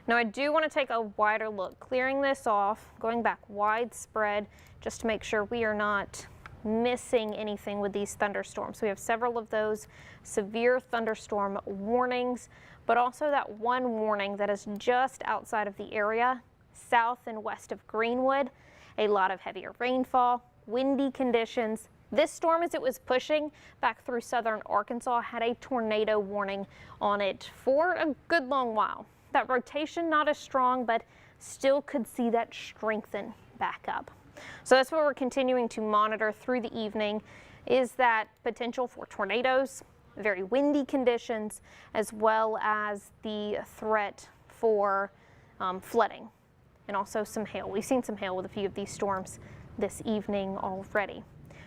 Now I do want to take a wider look, clearing this off, going back widespread, just to make sure we are not missing anything with these thunderstorms. We have several of those severe thunderstorm warnings, but also that one warning that is just outside of the area, south and west of Greenwood. A lot of heavier rainfall, windy conditions. This storm, as it was pushing back through southern Arkansas, had a tornado warning on it for a good long while. That rotation not as strong, but still could see that strengthen back up. So that's what we're continuing to monitor through the evening, is that potential for tornadoes, very windy conditions, as well as the threat for flooding and also some hail. We've seen some hail with a few of these storms this evening already.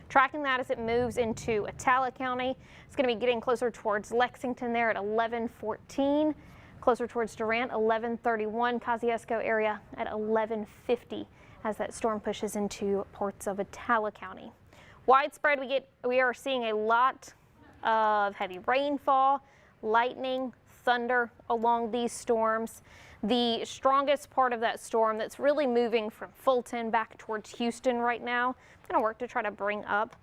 Tracking that as it moves into Attala County, it's going to be getting closer towards Lexington there at 1114, closer towards Durant 1131, Kosciuszko area at 1150 as that storm pushes into parts of Attala County. Widespread, we are seeing a lot of heavy rainfall, lightning, thunder along these storms. The strongest part of that storm that's really moving from Fulton back towards Houston right now, I'm going to work to try to bring up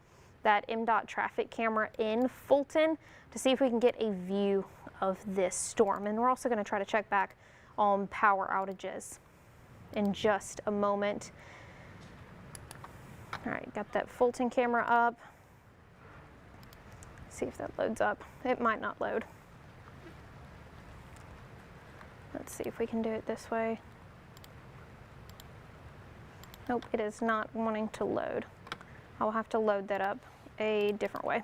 that MDOT traffic camera in Fulton to see if we can get a view of this storm. And we're also going to try to check back on power outages in just a moment. All right, got that Fulton camera up. See if that loads up. It might not load. Let's see if we can do it this way. Nope, it is not wanting to load. I'll have to load that up a different way.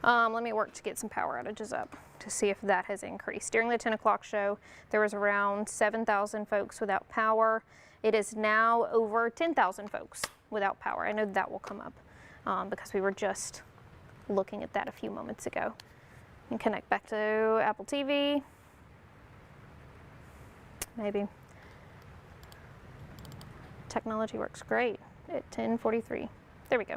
Let me work to get some power outages up to see if that has increased. During the 10 o'clock show, there was around 7,000 folks without power. It is now over 10,000 folks without power. I know that will come up because we were just looking at that a few moments ago. And connect back to Apple TV. Maybe. Technology works great at 10:43. There we go.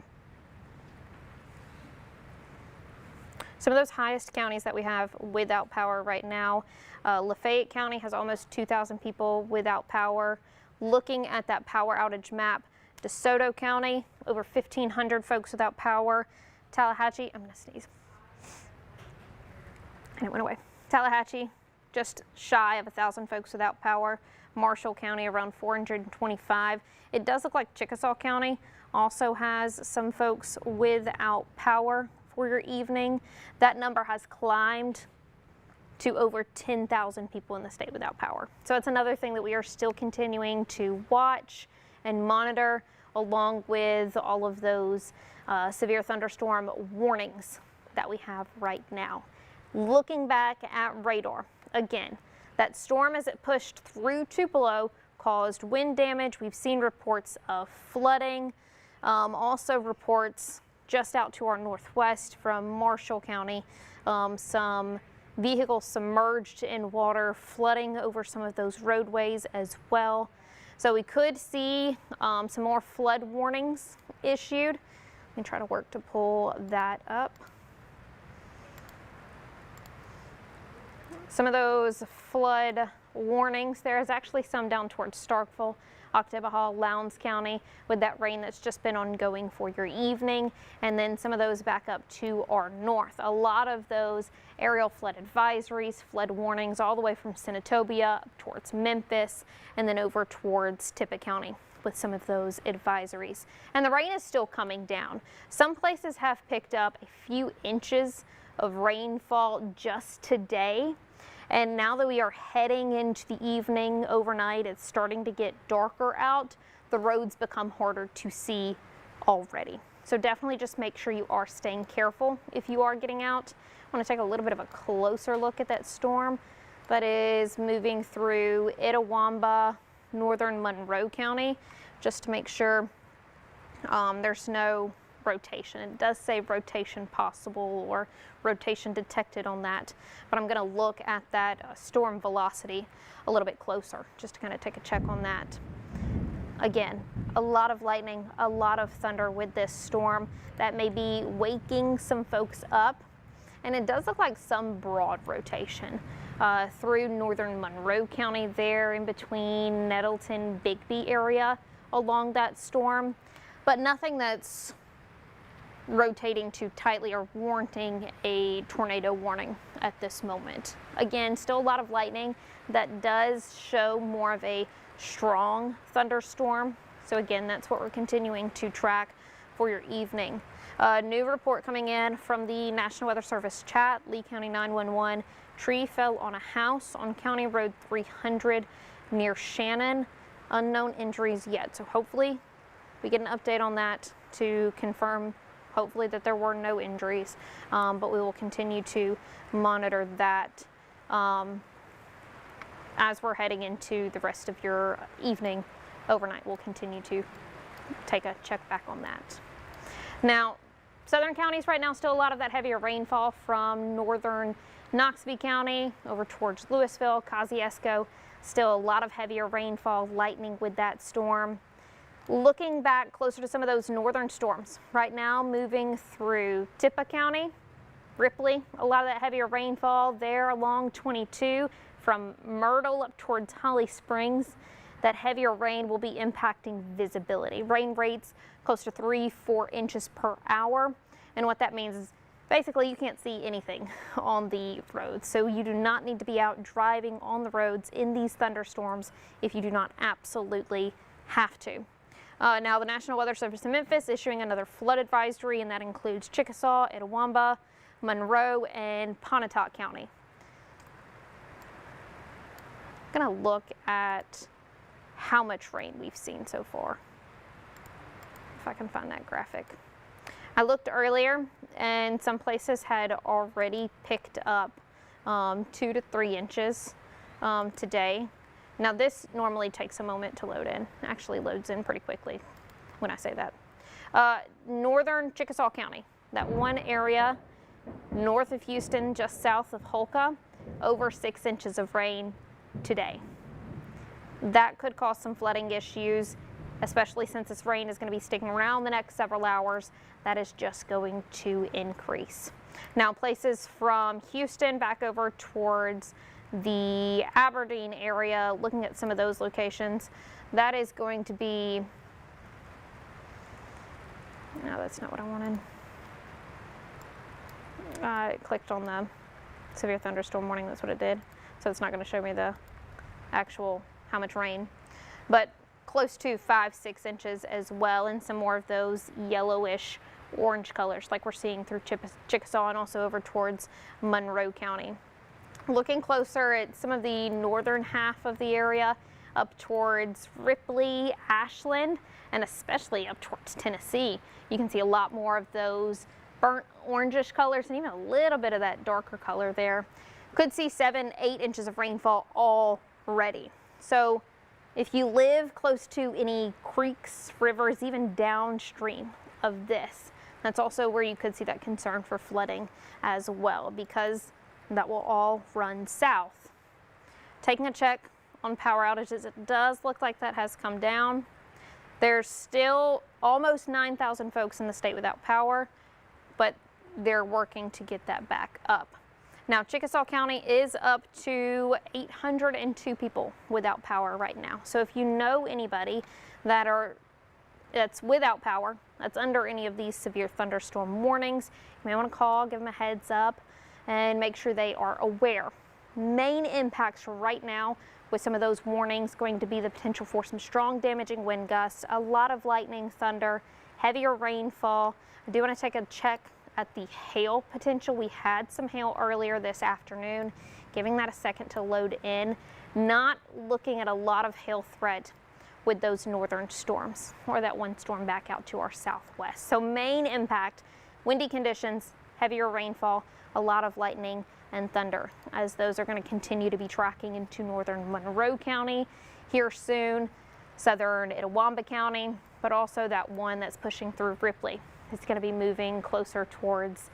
Some of those highest counties that we have without power right now, Lafayette County has almost 2,000 people without power. Looking at that power outage map, DeSoto County, over 1,500 folks without power. Tallahatchie, I'm gonna sneeze. And it went away. Tallahatchie, just shy of 1,000 folks without power. Marshall County, around 425. It does look like Chickasaw County also has some folks without power for your evening. That number has climbed to over 10,000 people in the state without power. So it's another thing that we are still continuing to watch and monitor, along with all of those severe thunderstorm warnings that we have right now. Looking back at radar, again, that storm as it pushed through Tupelo caused wind damage. We've seen reports of flooding, also reports just out to our northwest from Marshall County, some vehicles submerged in water, flooding over some of those roadways as well. So we could see some more flood warnings issued. Let me try to work to pull that up. Some of those flood warnings, there is actually some down towards Starkville, Octabaha, Lowndes County, with that rain that's just been ongoing for your evening, and then some of those back up to our north. A lot of those aerial flood advisories, flood warnings, all the way from Senatobia up towards Memphis, and then over towards Tippah County with some of those advisories. And the rain is still coming down. Some places have picked up a few inches of rainfall just today. And now that we are heading into the evening, overnight, it's starting to get darker out. The roads become harder to see already. So definitely just make sure you are staying careful if you are getting out. I want to take a little bit of a closer look at that storm that is moving through Itawamba, northern Monroe County, just to make sure there's no rotation. It does say rotation possible or rotation detected on that, but I'm going to look at that storm velocity a little bit closer just to kind of take a check on that. Again, a lot of lightning, a lot of thunder with this storm that may be waking some folks up, and it does look like some broad rotation through northern Monroe County there in between Nettleton, Bigby area along that storm, but nothing that's rotating too tightly or warranting a tornado warning at this moment. Again, still a lot of lightning that does show more of a strong thunderstorm. So again, that's what we're continuing to track for your evening. New report coming in from the National Weather Service chat, Lee County 911. Tree fell on a house on County Road 300 near Shannon. Unknown injuries yet. So hopefully we get an update on that to confirm hopefully that there were no injuries, but we will continue to monitor that as we're heading into the rest of your evening. Overnight, we'll continue to take a check back on that. Now, southern counties right now, still a lot of that heavier rainfall from northern Knoxville County over towards Louisville, Kosciuszko. Still a lot of heavier rainfall, lightning with that storm. Looking back closer to some of those northern storms, right now moving through Tippah County, Ripley, a lot of that heavier rainfall there along 22 from Myrtle up towards Holly Springs. That heavier rain will be impacting visibility. Rain rates close to 3-4 inches per hour. And what that means is basically you can't see anything on the roads. So you do not need to be out driving on the roads in these thunderstorms if you do not absolutely have to. Now, the National Weather Service in Memphis issuing another flood advisory, and that includes Chickasaw, Itawamba, Monroe, and Pontotoc County. I'm going to look at how much rain we've seen so far, if I can find that graphic. I looked earlier, and some places had already picked up 2 to 3 inches today. Now this normally takes a moment to load in. Actually loads in pretty quickly when I say that. Northern Chickasaw County, that one area north of Houston, just south of Holka, over 6 inches of rain today. That could cause some flooding issues, especially since this rain is going to be sticking around the next several hours. That is just going to increase. Now places from Houston back over towards the Aberdeen area, looking at some of those locations, that is going to be, no, that's not what I wanted. I clicked on the severe thunderstorm warning, that's what it did. So it's not going to show me the actual how much rain, but close to 5-6 inches as well, and some more of those yellowish orange colors like we're seeing through Chickasaw and also over towards Monroe County. Looking closer at some of the northern half of the area, up towards Ripley, Ashland, and especially up towards Tennessee, you can see a lot more of those burnt orangish colors and even a little bit of that darker color there. Could see 7-8 inches of rainfall already. So if you live close to any creeks, rivers, even downstream of this, that's also where you could see that concern for flooding as well, because that will all run south. Taking a check on power outages, it does look like that has come down. There's still almost 9,000 folks in the state without power, but they're working to get that back up. Now, Chickasaw County is up to 802 people without power right now. So if you know anybody that's without power, that's under any of these severe thunderstorm warnings, you may want to call, give them a heads up, and make sure they are aware. Main impacts right now with some of those warnings going to be the potential for some strong damaging wind gusts, a lot of lightning, thunder, heavier rainfall. I do want to take a check at the hail potential. We had some hail earlier this afternoon, giving that a second to load in. Not looking at a lot of hail threat with those northern storms or that one storm back out to our southwest. So main impact, windy conditions, heavier rainfall, a lot of lightning and thunder, as those are going to continue to be tracking into northern Monroe County here soon, southern Itawamba County, but also that one that's pushing through Ripley. It's going to be moving closer towards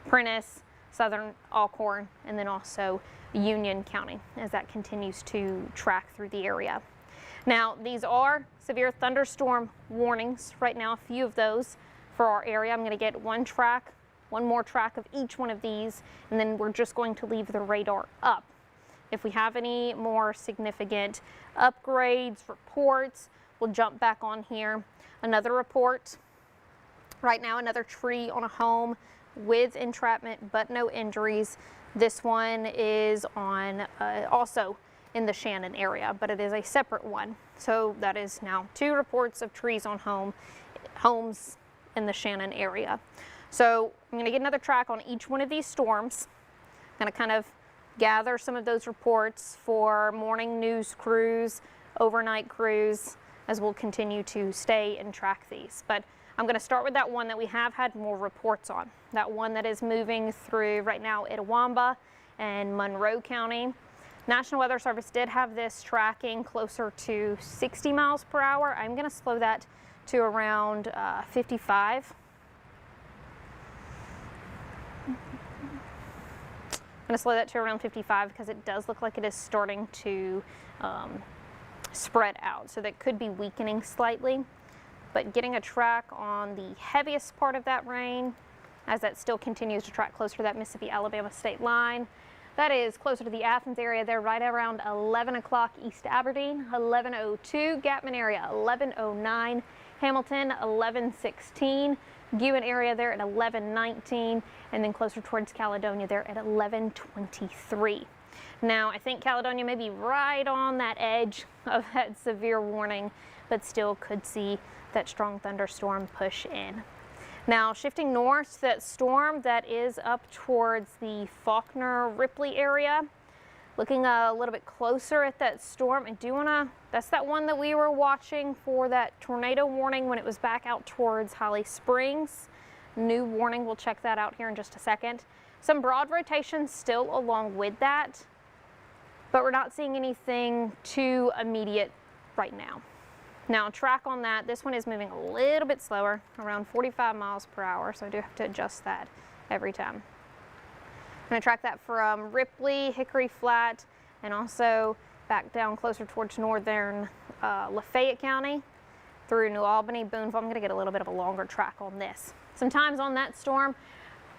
Prentiss, southern Alcorn, and then also Union County as that continues to track through the area. Now, these are severe thunderstorm warnings right now, a few of those for our area. I'm going to get one more track of each one of these, and then we're just going to leave the radar up. If we have any more significant upgrades, reports, we'll jump back on here. Another report right now, another tree on a home with entrapment but no injuries. This one is on also in the Shannon area, but it is a separate one. So that is now 2 reports of trees on homes in the Shannon area. So I'm going to get another track on each one of these storms. I'm going to kind of gather some of those reports for morning news crews, overnight crews, as we'll continue to stay and track these. But I'm going to start with that one that we have had more reports on. That one that is moving through right now Itawamba and Monroe County. National Weather Service did have this tracking closer to 60 miles per hour. I'm going to slow that to around 55. I'm going to slow that to around 55 because it does look like it is starting to spread out. So that could be weakening slightly, but getting a track on the heaviest part of that rain as that still continues to track closer to that Mississippi-Alabama state line. That is closer to the Athens area there, right around 11 o'clock East Aberdeen, 11:02 Gapman area, 11:09 Hamilton, 11:16 Guin area there at 11:19, and then closer towards Caledonia there at 11:23. Now, I think Caledonia may be right on that edge of that severe warning, but still could see that strong thunderstorm push in. Now, shifting north, that storm that is up towards the Faulkner-Ripley area. Looking a little bit closer at that storm, that's that one that we were watching for that tornado warning when it was back out towards Holly Springs. New warning, we'll check that out here in just a second. Some broad rotations still along with that, but we're not seeing anything too immediate right now. Now, track on that, this one is moving a little bit slower, around 45 miles per hour, so I do have to adjust that every time. I'm going to track that from Ripley, Hickory Flat, and also back down closer towards northern Lafayette County through New Albany, Booneville. I'm going to get a little bit of a longer track on this. Sometimes on that storm,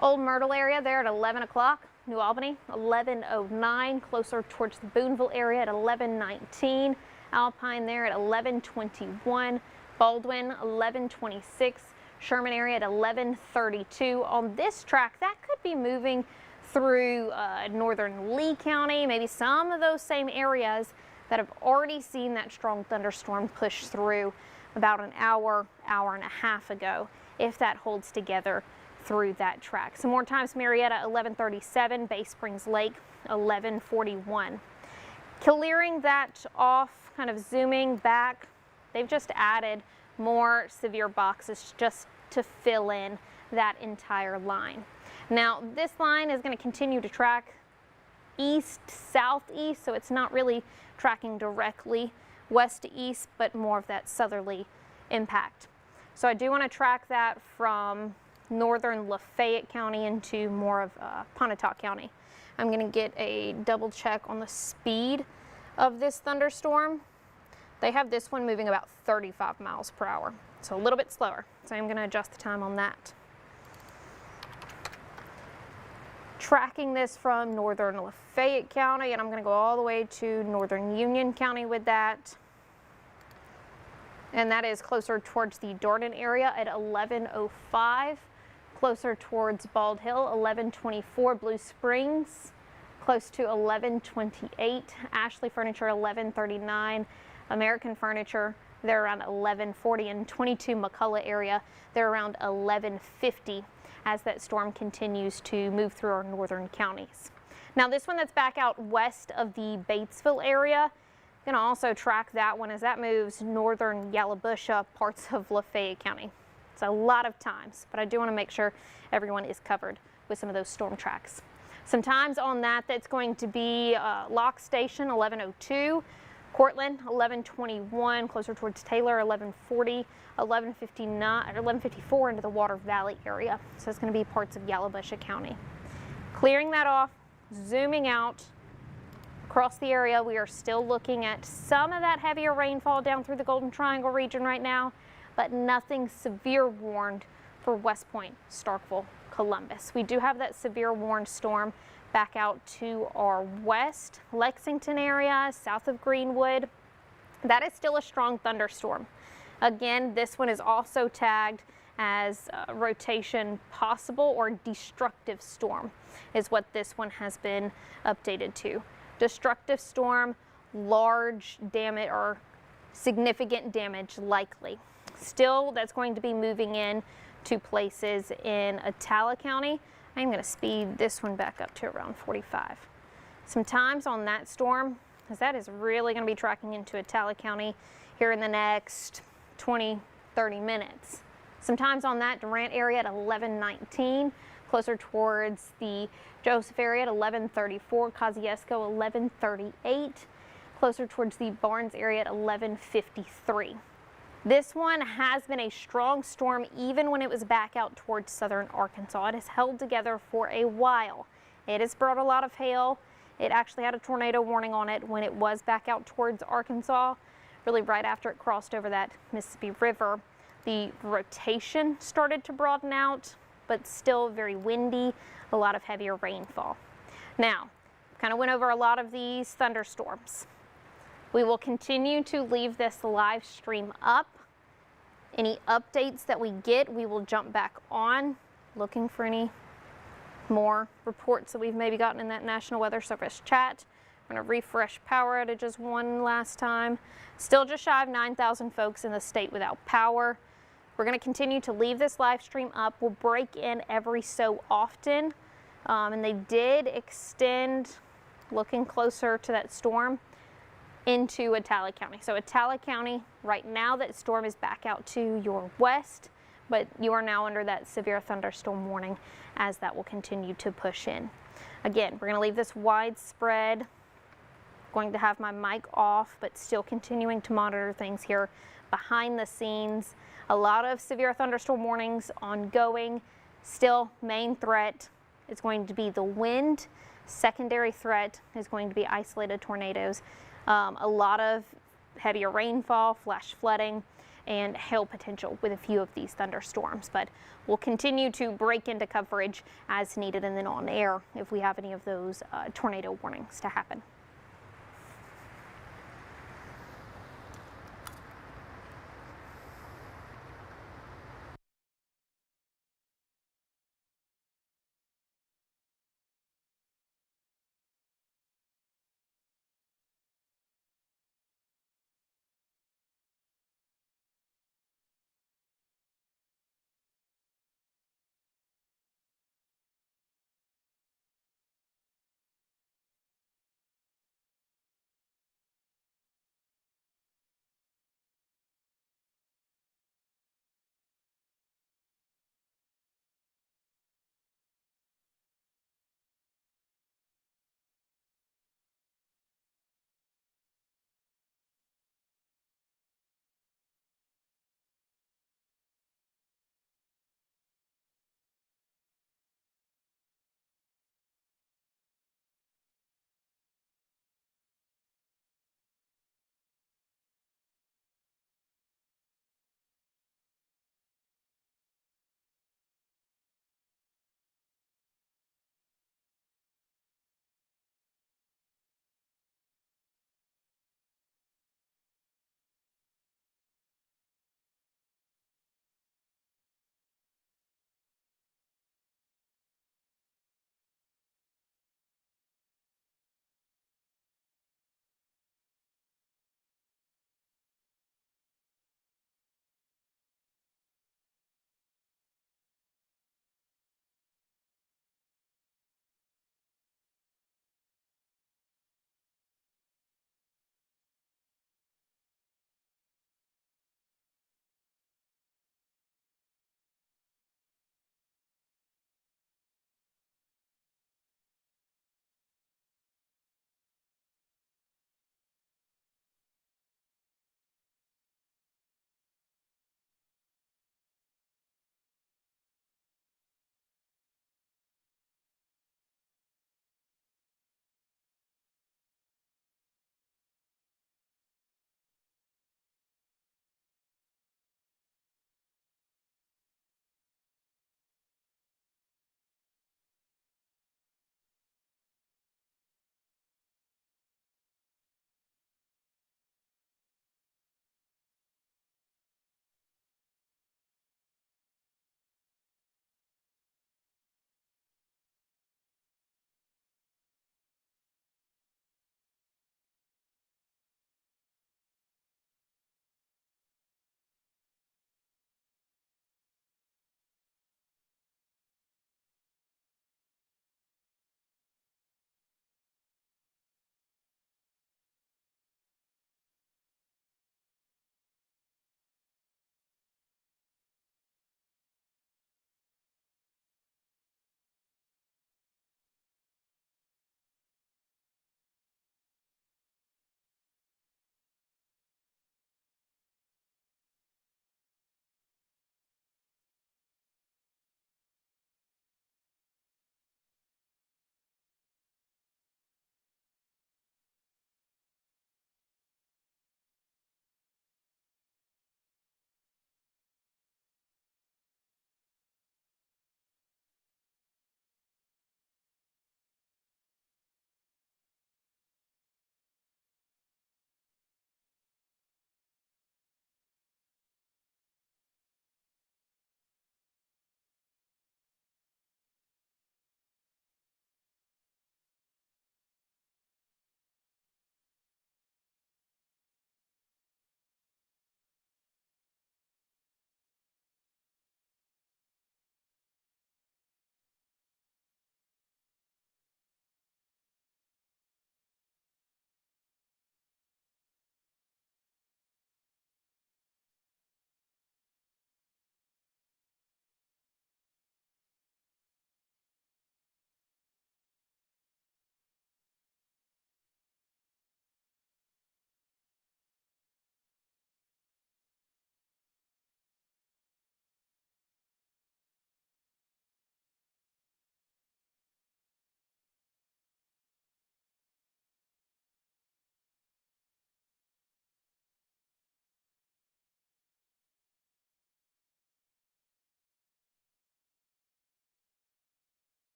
Old Myrtle area there at 11 o'clock, New Albany, 11:09, closer towards the Booneville area at 11:19. Alpine there at 11:21, Baldwin 11:26, Sherman area at 11:32. On this track, that could be moving through northern Lee County, maybe some of those same areas that have already seen that strong thunderstorm push through about an hour and a half ago, if that holds together through that track. Some more times, Marietta 11:37, Bay Springs Lake 11:41. Clearing that off, kind of zooming back, they've just added more severe boxes just to fill in that entire line. Now, this line is going to continue to track east, southeast, so it's not really tracking directly west to east, but more of that southerly impact. So I do want to track that from northern Lafayette County into more of Pontotoc County. I'm going to get a double check on the speed of this thunderstorm. They have this one moving about 35 miles per hour, so a little bit slower. So I'm going to adjust the time on that. Tracking this from northern Lafayette County, and I'm going to go all the way to northern Union County with that. And that is closer towards the Darden area at 11:05, closer towards Bald Hill, 11:24, Blue Springs, close to 11:28, Ashley Furniture, 11:39, American Furniture, they're around 11:40, and 22 McCullough area, they're around 11:50 as that storm continues to move through our northern counties. Now this one that's back out west of the Batesville area, going to also track that one as that moves northern Yallabusha, parts of Lafayette County. It's a lot of times, but I do want to make sure everyone is covered with some of those storm tracks. Sometimes on that, that's going to be Lock Station, 11:02, Cortland, 11:21, closer towards Taylor, 11:40, 11:59, or 11:54 into the Water Valley area. So it's going to be parts of Yallabusha County. Clearing that off, zooming out. Across the area, we are still looking at some of that heavier rainfall down through the Golden Triangle region right now, but nothing severe warned for West Point, Starkville, Columbus. We do have that severe warned storm back out to our west, Lexington area, south of Greenwood. That is still a strong thunderstorm. Again, this one is also tagged as rotation possible or destructive storm is what this one has been updated to. Destructive storm, large damage or significant damage likely. Still, that's going to be moving in to places in Attala County. I'm going to speed this one back up to around 45. Sometimes on that storm, as that is really going to be tracking into Attala County here in the next 20, 30 minutes. Sometimes on that Durant area at 11:19. Closer towards the Joseph area at 11:34, Kosciuszko 11:38, closer towards the Barnes area at 11:53. This one has been a strong storm even when it was back out towards southern Arkansas. It has held together for a while. It has brought a lot of hail. It actually had a tornado warning on it when it was back out towards Arkansas, really right after it crossed over that Mississippi River. The rotation started to broaden out, but still very windy, a lot of heavier rainfall. Now, kind of went over a lot of these thunderstorms. We will continue to leave this live stream up. Any updates that we get, we will jump back on, looking for any more reports that we've maybe gotten in that National Weather Service chat. I'm going to refresh power outages one last time. Still just shy of 9,000 folks in the state without power. We're going to continue to leave this live stream up. We'll break in every so often. And they did extend, looking closer to that storm, into Attala County. So Attala County, right now that storm is back out to your west, but you are now under that severe thunderstorm warning as that will continue to push in. Again, we're going to leave this widespread. Going to have my mic off, but still continuing to monitor things here behind the scenes. A lot of severe thunderstorm warnings ongoing. Still, main threat is going to be the wind. Secondary threat is going to be isolated tornadoes. A lot of heavier rainfall, flash flooding, and hail potential with a few of these thunderstorms. But we'll continue to break into coverage as needed and then on air if we have any of those tornado warnings to happen.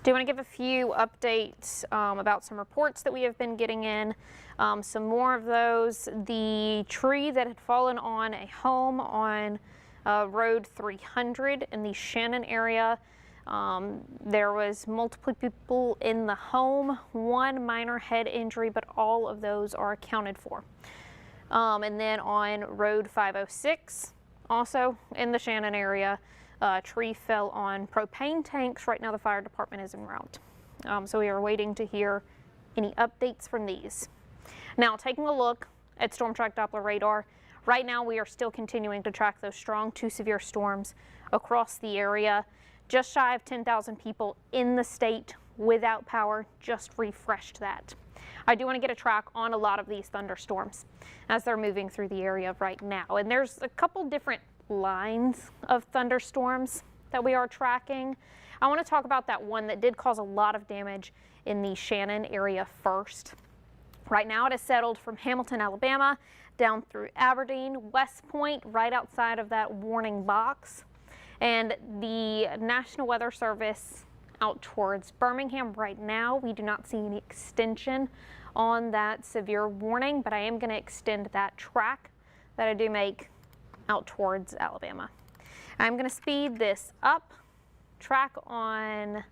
Do want to give a few updates about some reports that we have been getting in. Some more of those. The tree that had fallen on a home on Road 300 in the Shannon area. There was multiple people in the home, one minor head injury, but all of those are accounted for. And then on Road 506, also in the Shannon area, a tree fell on propane tanks. Right now the fire department is en route. So we are waiting to hear any updates from these. Now, taking a look at Storm Track Doppler radar, right now we are still continuing to track those strong to severe storms across the area. Just shy of 10,000 people in the state without power, just refreshed that. I do want to get a track on a lot of these thunderstorms as they're moving through the area right now. And there's a couple different lines of thunderstorms that we are tracking. I want to talk about that one that did cause a lot of damage in the Shannon area first. Right now it has settled from Hamilton, Alabama, down through Aberdeen, West Point, right outside of that warning box. And the National Weather Service out towards Birmingham right now, we do not see any extension on that severe warning, but I am going to extend that track that I do make out towards Alabama. I'm going to speed this up, track on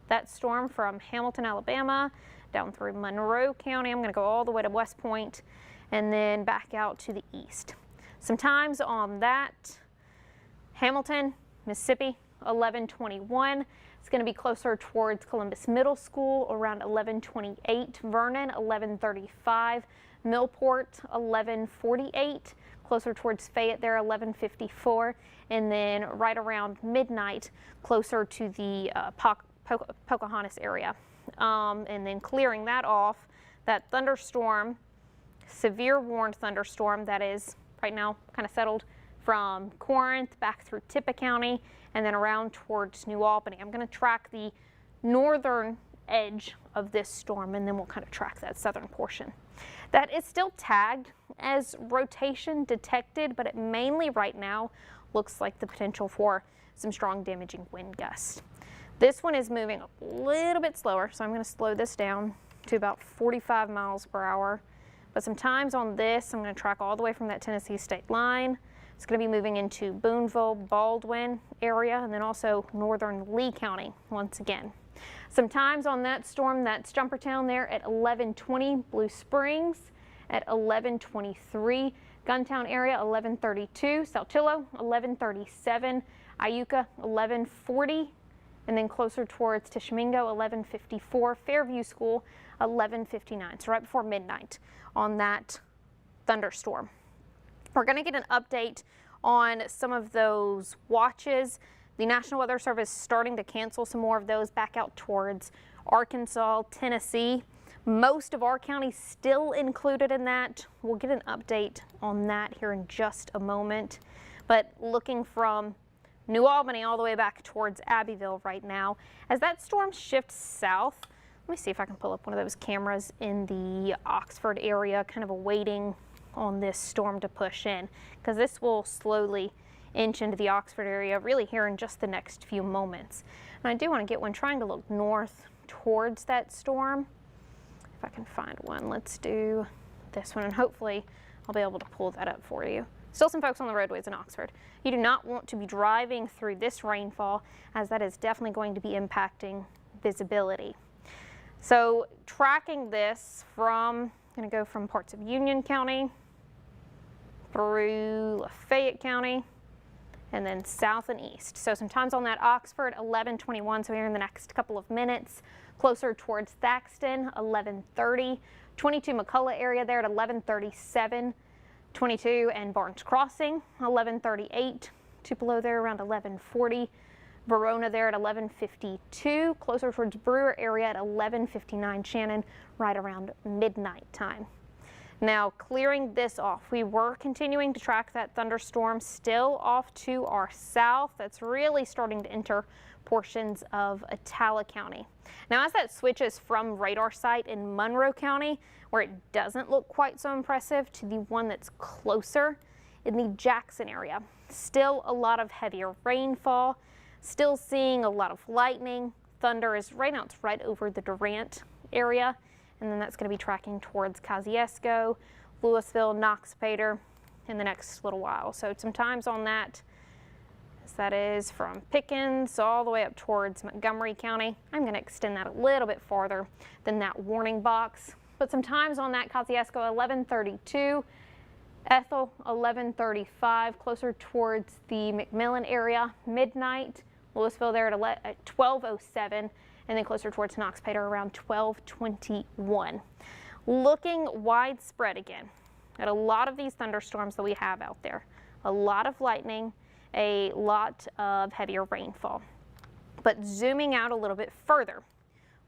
that storm from Hamilton, Alabama, down through Monroe County. I'm going to go all the way to West Point and then back out to the east. Sometimes on that, Hamilton, Mississippi, 1121. It's going to be closer towards Columbus Middle School around 1128. Vernon, 1135. Millport, 1148. Closer towards Fayette there, 1154. And then right around midnight, closer to the Pocahontas area. And then clearing that off, that thunderstorm, severe warned thunderstorm that is right now kind of settled from Corinth back through Tippah County and then around towards New Albany. I'm going to track the northern edge of this storm and then we'll kind of track that southern portion. That is still tagged as rotation detected, but it mainly right now looks like the potential for some strong damaging wind gusts. This one is moving a little bit slower, so I'm going to slow this down to about 45 miles per hour. But sometimes on this, I'm going to track all the way from that Tennessee state line. It's going to be moving into Boonville, Baldwin area, and then also northern Lee County once again. Sometimes on that storm, that's Jumpertown there at 1120, Blue Springs at 1123, Guntown area 1132, Saltillo 1137, Iuka 1140, and then closer towards Tishomingo 1154, Fairview School 1159, so right before midnight on that thunderstorm. We're going to get an update on some of those watches. The National Weather Service is starting to cancel some more of those back out towards Arkansas, Tennessee. Most of our counties still included in that. We'll get an update on that here in just a moment. But looking from New Albany all the way back towards Abbeville right now, as that storm shifts south, let me see if I can pull up one of those cameras in the Oxford area, kind of awaiting on this storm to push in, because this will slowly inch into the Oxford area really here in just the next few moments. And I do want to get one trying to look north towards that storm. If I can find one, let's do this one, and hopefully I'll be able to pull that up for you. Still some folks on the roadways in Oxford. You do not want to be driving through this rainfall, as that is definitely going to be impacting visibility. So tracking this from, I'm going to go from parts of Union County through Lafayette County and then south and east. So sometimes on that Oxford 1121, so here in the next couple of minutes, closer towards Thaxton 1130, 22 McCullough area there at 1137, 22 and Barnes Crossing 1138, Tupelo there around 1140, Verona there at 1152, closer towards Brewer area at 1159, Shannon right around midnight time. Now, clearing this off, we were continuing to track that thunderstorm still off to our south. That's really starting to enter portions of Attala County. Now, as that switches from radar site in Monroe County, where it doesn't look quite so impressive, to the one that's closer in the Jackson area, still a lot of heavier rainfall, still seeing a lot of lightning, thunder is right now, it's right over the Durant area, and then that's going to be tracking towards Kosciuszko, Louisville, Knox-Pater in the next little while. So sometimes on that, as that is from Pickens all the way up towards Montgomery County. I'm going to extend that a little bit farther than that warning box. But sometimes on that Kosciuszko 1132, Ethel 1135, closer towards the McMillan area, midnight. Louisville there at 1207, and then closer towards Knox-Pater around 1221. Looking widespread again at a lot of these thunderstorms that we have out there. A lot of lightning, a lot of heavier rainfall. But zooming out a little bit further,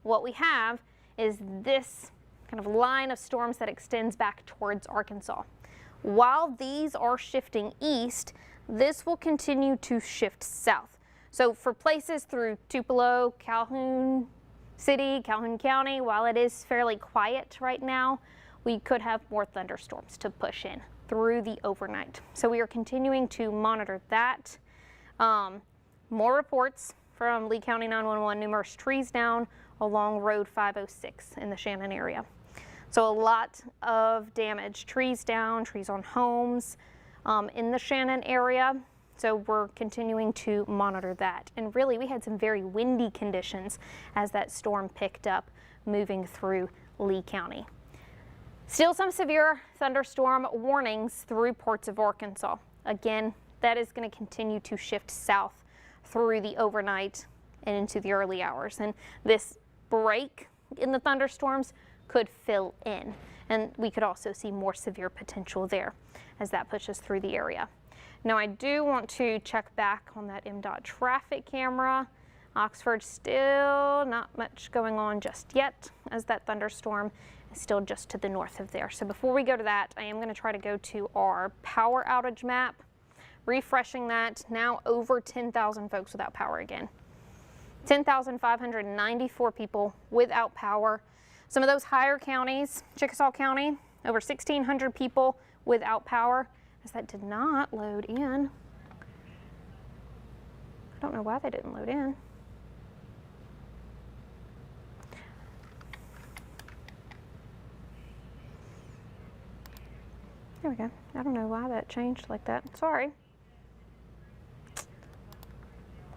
what we have is this kind of line of storms that extends back towards Arkansas. While these are shifting east, this will continue to shift south. So for places through Tupelo, Calhoun City, Calhoun County, while it is fairly quiet right now, we could have more thunderstorms to push in through the overnight. So we are continuing to monitor that. More reports from Lee County 911, numerous trees down along Road 506 in the Shannon area. So a lot of damage, trees down, trees on homes in the Shannon area. So we're continuing to monitor that. And really, we had some very windy conditions as that storm picked up moving through Lee County. Still some severe thunderstorm warnings through parts of Arkansas. Again, that is going to continue to shift south through the overnight and into the early hours. And this break in the thunderstorms could fill in. And we could also see more severe potential there as that pushes through the area. Now, I do want to check back on that MDOT traffic camera. Oxford, still not much going on just yet, as that thunderstorm is still just to the north of there. So before we go to that, I am going to try to go to our power outage map, refreshing that. Now over 10,000 folks without power again. 10,594 people without power. Some of those higher counties, Chickasaw County, over 1,600 people without power, as that did not load in. I don't know why they didn't load in. There we go. I don't know why that changed like that. Sorry.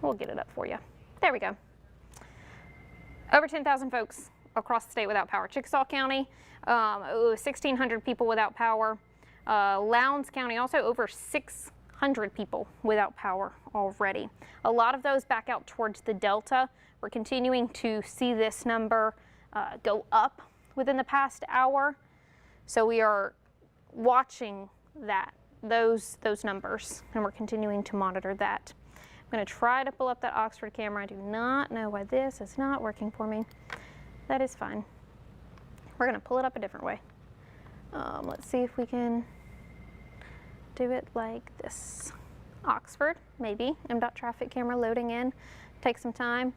We'll get it up for you. There we go. Over 10,000 folks across the state without power. Chickasaw County, 1,600 people without power. Lowndes County, also over 600 people without power already. A lot of those back out towards the Delta. We're continuing to see this number go up within the past hour. So we are watching those numbers, and we're continuing to monitor that. I'm going to try to pull up that Oxford camera. I do not know why this is not working for me. That is fine. We're going to pull it up a different way. Let's see if we can do it like this. Oxford, maybe. MDOT traffic camera loading in. Take some time.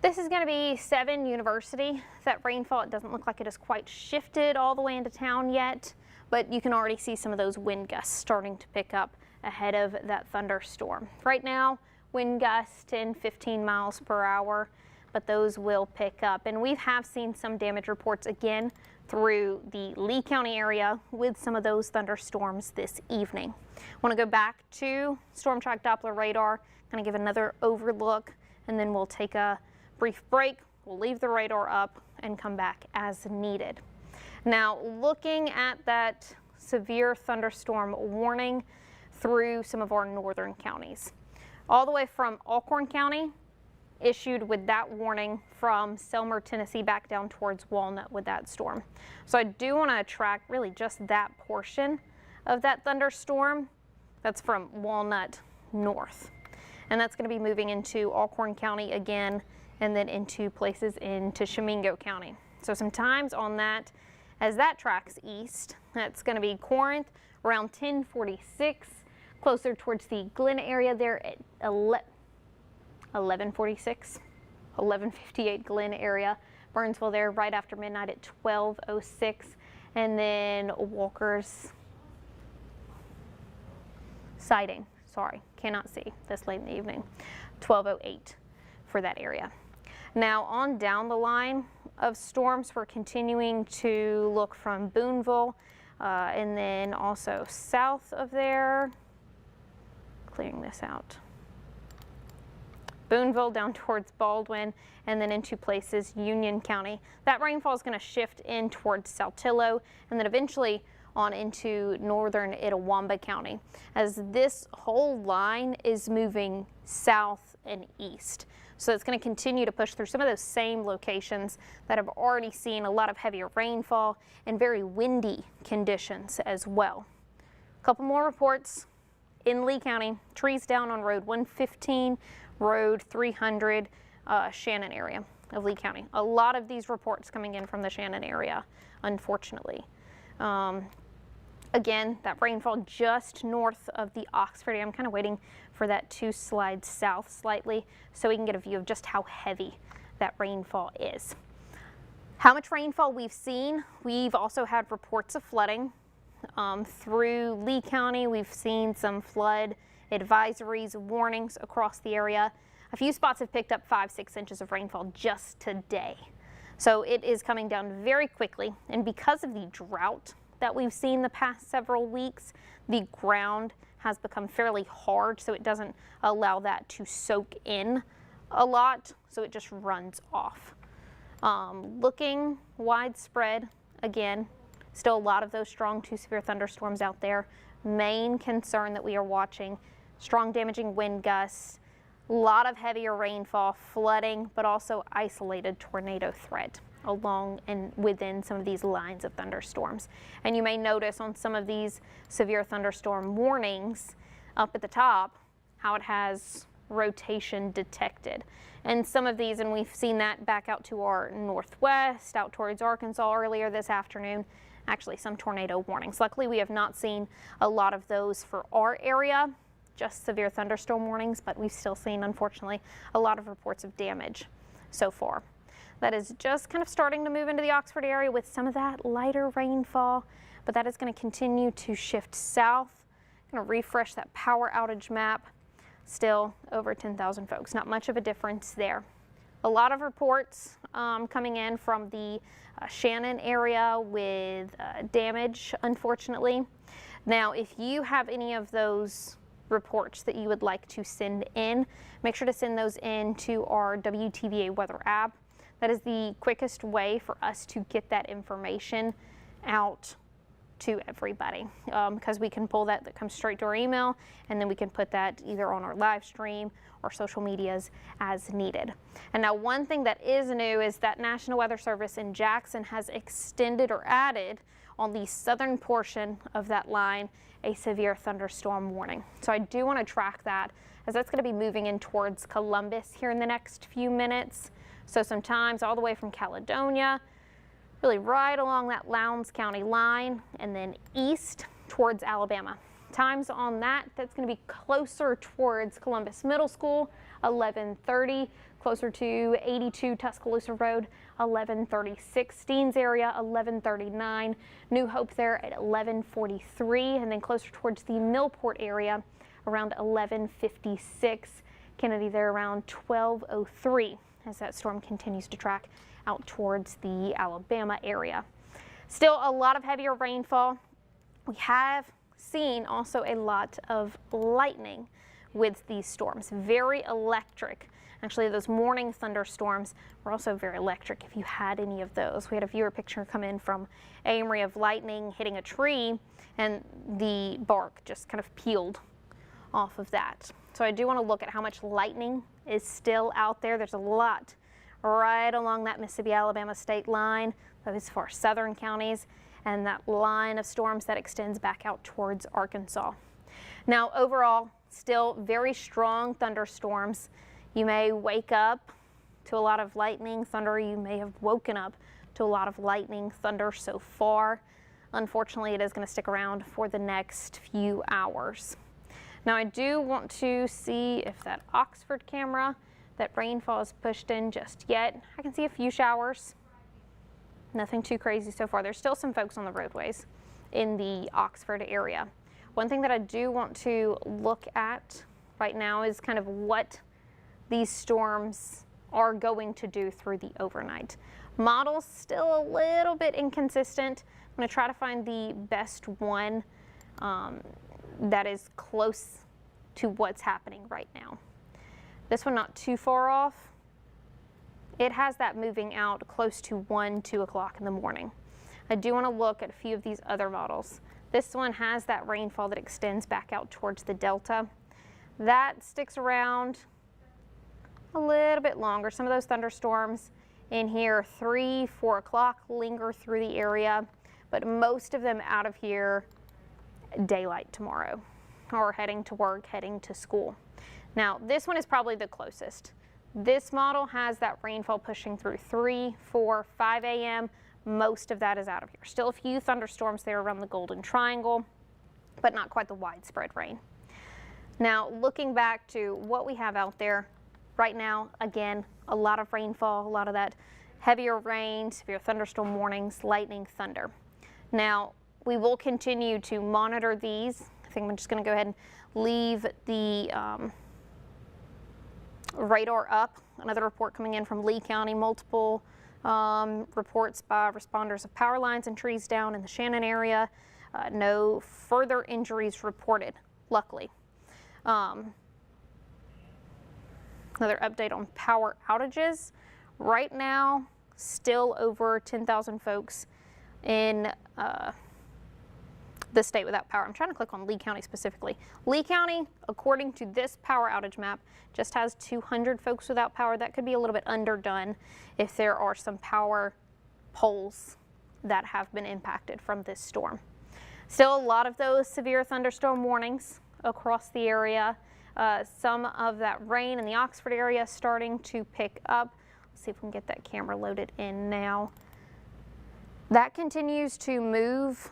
This is going to be 7 University. That rainfall, it doesn't look like it has quite shifted all the way into town yet, but you can already see some of those wind gusts starting to pick up ahead of that thunderstorm. Right now, wind gusts 10, 15 miles per hour, but those will pick up. And we have seen some damage reports again through the Lee County area with some of those thunderstorms this evening. I want to go back to Storm Track Doppler radar, kind of give another overlook, and then we'll take a brief break. We'll leave the radar up and come back as needed. Now, looking at that severe thunderstorm warning through some of our northern counties, all the way from Alcorn County, issued with that warning from Selmer, Tennessee, back down towards Walnut with that storm. So I do want to track really just that portion of that thunderstorm. That's from Walnut north. And that's going to be moving into Alcorn County again, and then into places into Tishomingo County. So sometimes on that, as that tracks east, that's going to be Corinth around 1046, closer towards the Glen area there at 1146, 1158 Glen area. Burnsville there right after midnight at 1206, and then Walker's sighting, sorry, cannot see this late in the evening, 1208 for that area. Now on down the line of storms, we're continuing to look from Boonville and then also south of there, clearing this out. Boonville down towards Baldwin and then into places Union County. That rainfall is going to shift in towards Saltillo and then eventually on into northern Itawamba County as this whole line is moving south and east. So it's going to continue to push through some of those same locations that have already seen a lot of heavier rainfall and very windy conditions as well. A couple more reports in Lee County. Trees down on Road 115, Road 300, Shannon area of Lee County. A lot of these reports coming in from the Shannon area, unfortunately. Again, that rainfall just north of the Oxford area. I'm kind of waiting for that to slide south slightly so we can get a view of just how heavy that rainfall is. How much rainfall we've seen, we've also had reports of flooding through Lee County. We've seen some flood advisories, warnings across the area. A few spots have picked up 5-6 inches of rainfall just today. So it is coming down very quickly, and because of the drought that we've seen the past several weeks, the ground has become fairly hard, so it doesn't allow that to soak in a lot, so it just runs off. Looking widespread, again, still a lot of those strong to severe thunderstorms out there. Main concern that we are watching, strong damaging wind gusts, a lot of heavier rainfall, flooding, but also isolated tornado threat along and within some of these lines of thunderstorms. And you may notice on some of these severe thunderstorm warnings up at the top how it has rotation detected. And some of these, and we've seen that back out to our northwest, out towards Arkansas earlier this afternoon, actually some tornado warnings. Luckily, we have not seen a lot of those for our area, just severe thunderstorm warnings, but we've still seen, unfortunately, a lot of reports of damage so far. That is just kind of starting to move into the Oxford area with some of that lighter rainfall, but that is going to continue to shift south. Going to refresh that power outage map. Still over 10,000 folks. Not much of a difference there. A lot of reports coming in from the Shannon area with damage, unfortunately. Now, if you have any of those reports that you would like to send in, make sure to send those in to our WTVA weather app. That is the quickest way for us to get that information out to everybody because we can pull that comes straight to our email, and then we can put that either on our live stream or social medias as needed. And now one thing that is new is that National Weather Service in Jackson has extended or added on the southern portion of that line a severe thunderstorm warning. So I do want to track that as that's going to be moving in towards Columbus here in the next few minutes. So sometimes all the way from Caledonia, really right along that Lowndes County line and then east towards Alabama. Times on that's going to be closer towards Columbus Middle School, 11:30, closer to 82 Tuscaloosa Road, 11:30, Steens area, 11:39, New Hope there at 11:43, and then closer towards the Millport area around 11:56, Kennedy there around 12:03 as that storm continues to track out towards the Alabama area. Still a lot of heavier rainfall. We have seen also a lot of lightning with these storms, very electric. Actually, those morning thunderstorms were also very electric if you had any of those. We had a viewer picture come in from Amory of lightning hitting a tree and the bark just kind of peeled off of that. So I do want to look at how much lightning is still out there. There's a lot right along that Mississippi-Alabama state line, those far southern counties, and that line of storms that extends back out towards Arkansas. Now, overall, still very strong thunderstorms. You may wake up to a lot of lightning, thunder. You may have woken up to a lot of lightning, thunder so far. Unfortunately, it is going to stick around for the next few hours. Now, I do want to see if that Oxford camera, that rainfall is pushed in just yet. I can see a few showers. Nothing too crazy so far. There's still some folks on the roadways in the Oxford area. One thing that I do want to look at right now is kind of what these storms are going to do through the overnight. Models still a little bit inconsistent. I'm going to try to find the best one that is close to what's happening right now. This one not too far off. It has that moving out close to 1, 2 o'clock in the morning. I do want to look at a few of these other models. This one has that rainfall that extends back out towards the delta. That sticks around a little bit longer. Some of those thunderstorms in here 3, 4 o'clock linger through the area, but most of them out of here daylight tomorrow, or heading to work, heading to school. Now this one is probably the closest. This model has that rainfall pushing through 3, 4, 5 a.m. Most of that is out of here. Still a few thunderstorms there around the Golden Triangle, but not quite the widespread rain. Now looking back to what we have out there right now, again, a lot of rainfall, a lot of that heavier rain, severe thunderstorm warnings, lightning, thunder. Now we will continue to monitor these. I think I'm just going to go ahead and leave the radar up. Another report coming in from Lee County, multiple reports by responders of power lines and trees down in the Shannon area. No further injuries reported, luckily. Another update on power outages. Right now, still over 10,000 folks in the state without power. I'm trying to click on Lee County specifically. Lee County, according to this power outage map, just has 200 folks without power. That could be a little bit underdone if there are some power poles that have been impacted from this storm. Still a lot of those severe thunderstorm warnings across the area. Some of that rain in the Oxford area starting to pick up. Let's see if we can get that camera loaded in now. That continues to move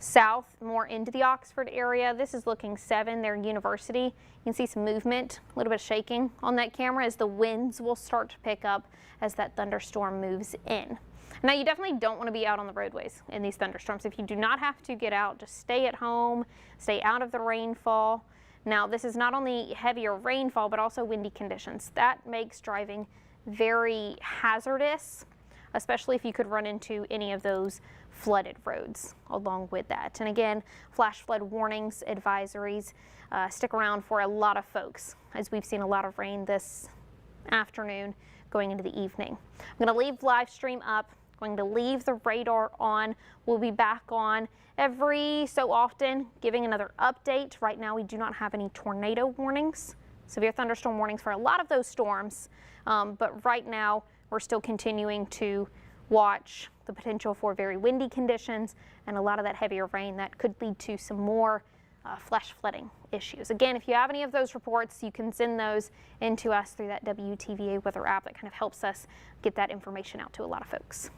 south more into the Oxford area. This is looking 7 there in University. You can see some movement, a little bit of shaking on that camera as the winds will start to pick up as that thunderstorm moves in. Now you definitely don't want to be out on the roadways in these thunderstorms. If you do not have to get out, just stay at home, stay out of the rainfall. Now this is not only heavier rainfall but also windy conditions. That makes driving very hazardous, especially if you could run into any of those flooded roads along with that. And again, flash flood warnings, advisories stick around for a lot of folks as we've seen a lot of rain this afternoon going into the evening. I'm going to leave live stream up, going to leave the radar on. We'll be back on every so often giving another update. Right now we do not have any tornado warnings, severe thunderstorm warnings for a lot of those storms, but right now we're still continuing to watch the potential for very windy conditions and a lot of that heavier rain that could lead to some more flash flooding issues. Again, if you have any of those reports, you can send those into us through that WTVA weather app. That kind of helps us get that information out to a lot of folks.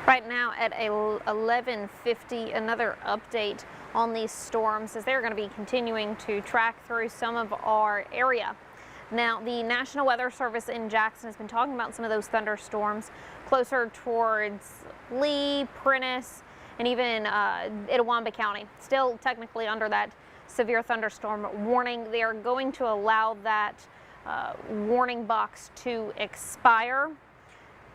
Right now at 11:50, another update on these storms as they're going to be continuing to track through some of our area. Now, the National Weather Service in Jackson has been talking about some of those thunderstorms closer towards Lee, Prentiss, and even Itawamba County. Still technically under that severe thunderstorm warning. They are going to allow that warning box to expire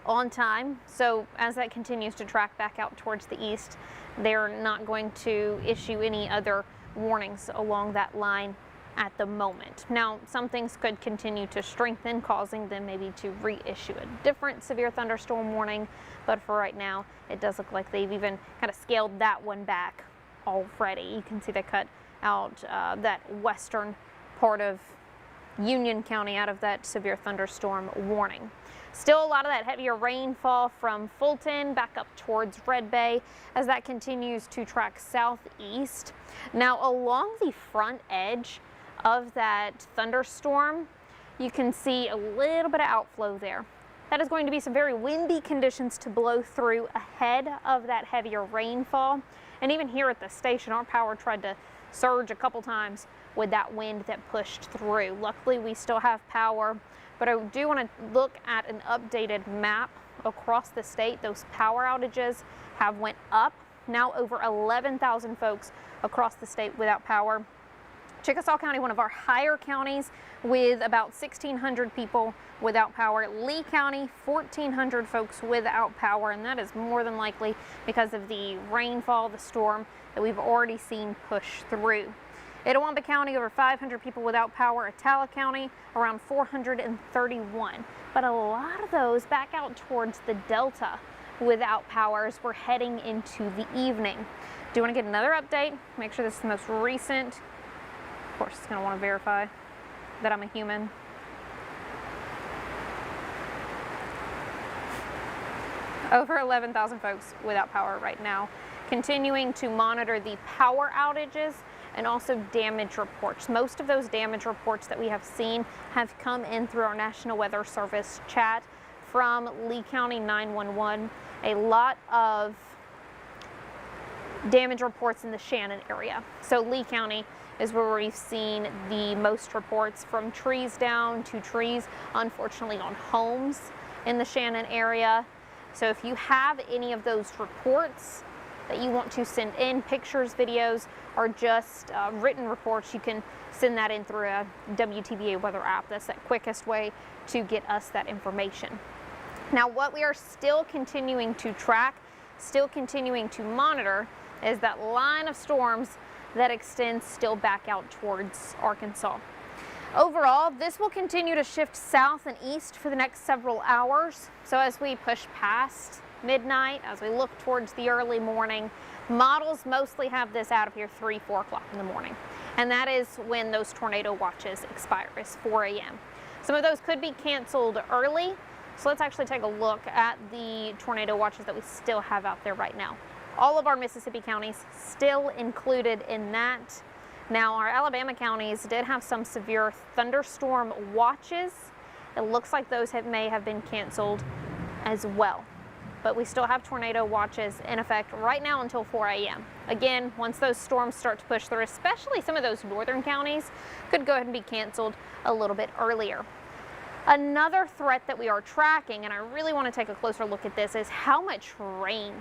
on time. So as that continues to track back out towards the east, they're not going to issue any other warnings along that line at the moment. Now, some things could continue to strengthen, causing them maybe to reissue a different severe thunderstorm warning, but for right now, it does look like they've even kind of scaled that one back already. You can see they cut out that western part of Union County out of that severe thunderstorm warning. Still a lot of that heavier rainfall from Fulton back up towards Red Bay as that continues to track southeast. Now, along the front edge of that thunderstorm, you can see a little bit of outflow there. That is going to be some very windy conditions to blow through ahead of that heavier rainfall. And even here at the station, our power tried to surge a couple times with that wind that pushed through. Luckily, we still have power, but I do want to look at an updated map across the state. Those power outages have went up. Now over 11,000 folks across the state without power. Chickasaw County, one of our higher counties, with about 1,600 people without power. Lee County, 1,400 folks without power, and that is more than likely because of the rainfall, the storm that we've already seen push through. Itawamba County, over 500 people without power. Attala County, around 431. But a lot of those back out towards the Delta without power as we're heading into the evening. Do you want to get another update? Make sure this is the most recent. Of course, it's going to want to verify that I'm a human. Over 11,000 folks without power right now. Continuing to monitor the power outages and also damage reports. Most of those damage reports that we have seen have come in through our National Weather Service chat from Lee County 911. A lot of damage reports in the Shannon area. So Lee County is where we've seen the most reports, from trees down to trees, unfortunately, on homes in the Shannon area. So if you have any of those reports that you want to send in, pictures, videos, or just written reports, you can send that in through a WTVA weather app. That's the quickest way to get us that information. Now, what we are still continuing to track, still continuing to monitor, is that line of storms that extends still back out towards Arkansas. Overall, this will continue to shift south and east for the next several hours. So as we push past midnight, as we look towards the early morning, models mostly have this out of here 3, 4 o'clock in the morning. And that is when those tornado watches expire, is 4 a.m. Some of those could be canceled early. So let's actually take a look at the tornado watches that we still have out there right now. All of our Mississippi counties still included in that. Now, our Alabama counties did have some severe thunderstorm watches. It looks like those may have been canceled as well. But we still have tornado watches in effect right now until 4 a.m. Again, once those storms start to push through, especially some of those northern counties, could go ahead and be canceled a little bit earlier. Another threat that we are tracking, and I really want to take a closer look at this, is how much rain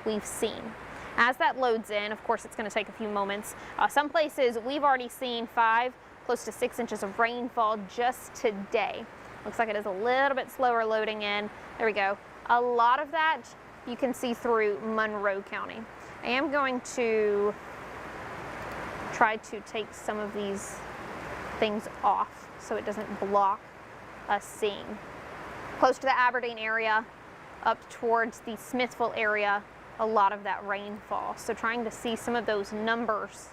we've seen. As that loads in, of course, it's going to take a few moments. Some places we've already seen 5, close to 6 inches of rainfall just today. Looks like it is a little bit slower loading in. There we go. A lot of that you can see through Monroe County. I am going to try to take some of these things off so it doesn't block us seeing. Close to the Aberdeen area, up towards the Smithville area, a lot of that rainfall. So trying to see some of those numbers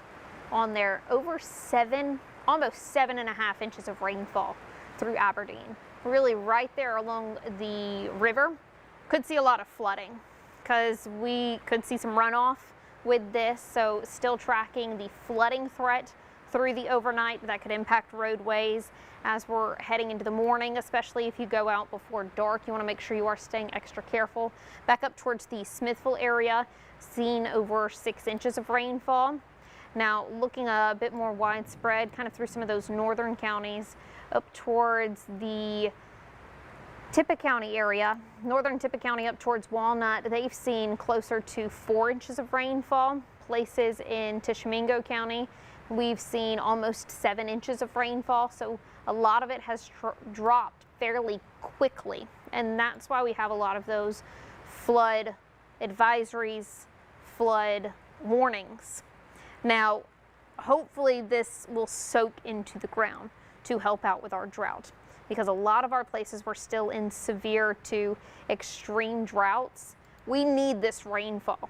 on there. Over 7, almost 7.5 inches of rainfall through Aberdeen. Really right there along the river. Could see a lot of flooding because we could see some runoff with this. So still tracking the flooding threat through the overnight. That could impact roadways as we're heading into the morning, especially if you go out before dark. You want to make sure you are staying extra careful. Back up towards the Smithville area, seen over 6 inches of rainfall. Now looking a bit more widespread, kind of through some of those northern counties, up towards the Tippah County area, northern Tippah County up towards Walnut, they've seen closer to 4 inches of rainfall. Places in Tishomingo County, we've seen almost 7 inches of rainfall, so a lot of it has dropped fairly quickly, and that's why we have a lot of those flood advisories, flood warnings. Now, hopefully this will soak into the ground to help out with our drought, because a lot of our places were still in severe to extreme droughts. We need this rainfall,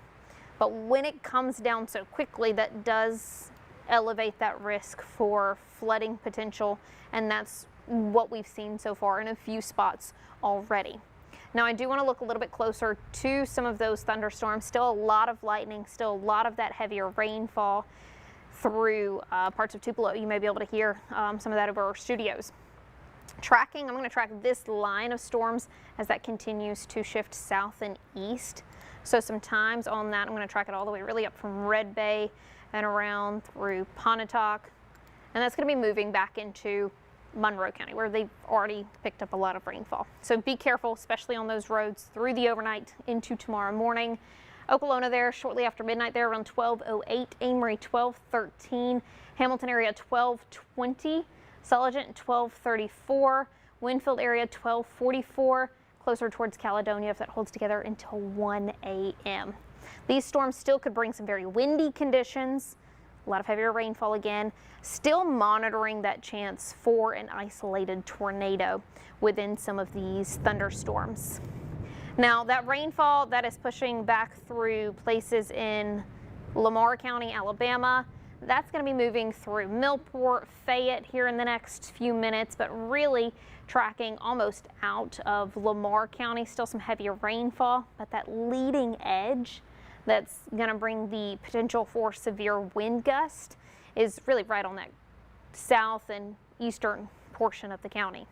but when it comes down so quickly, that does elevate that risk for flooding potential, and that's what we've seen so far in a few spots already. Now I do want to look a little bit closer to some of those thunderstorms. Still a lot of lightning, still a lot of that heavier rainfall through parts of Tupelo. You may be able to hear some of that over our studios. Tracking, I'm going to track this line of storms as that continues to shift south and east. So sometimes on that, I'm going to track it all the way really up from Red Bay and around through Pontotoc. And that's going to be moving back into Monroe County, where they've already picked up a lot of rainfall. So be careful, especially on those roads through the overnight into tomorrow morning. Okolona there shortly after midnight there around 12:08, Amory 12:13, Hamilton area 12:20, Sulligent 12:34, Winfield area 12:44, closer towards Caledonia if that holds together until 1 a.m. These storms still could bring some very windy conditions, a lot of heavier rainfall again, still monitoring that chance for an isolated tornado within some of these thunderstorms. Now that rainfall that is pushing back through places in Lamar County, Alabama, that's going to be moving through Millport, Fayette here in the next few minutes, but really tracking almost out of Lamar County. Still some heavier rainfall, but that leading edge that's going to bring the potential for severe wind gust is really right on that south and eastern portion of the county.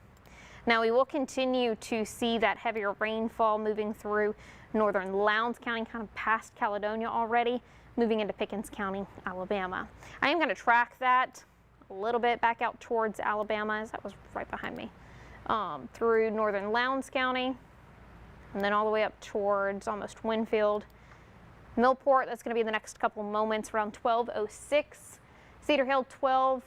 Now we will continue to see that heavier rainfall moving through northern Lowndes County, kind of past Caledonia already, moving into Pickens County, Alabama. I am going to track that a little bit back out towards Alabama, as that was right behind me, through northern Lowndes County, and then all the way up towards almost Winfield. Millport, that's going to be the next couple moments around 12:06. Cedar Hill 12,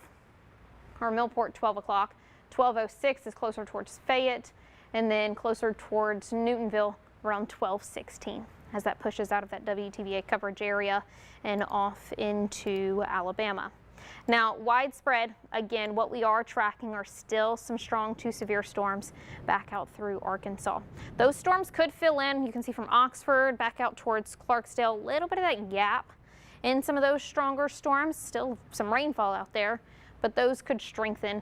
or Millport 12 o'clock. 12:06 is closer towards Fayette, and then closer towards Newtonville around 12:16 as that pushes out of that WTVA coverage area and off into Alabama. Now widespread, again, what we are tracking are still some strong to severe storms back out through Arkansas. Those storms could fill in. You can see from Oxford back out towards Clarksdale, a little bit of that gap in some of those stronger storms. Still some rainfall out there, but those could strengthen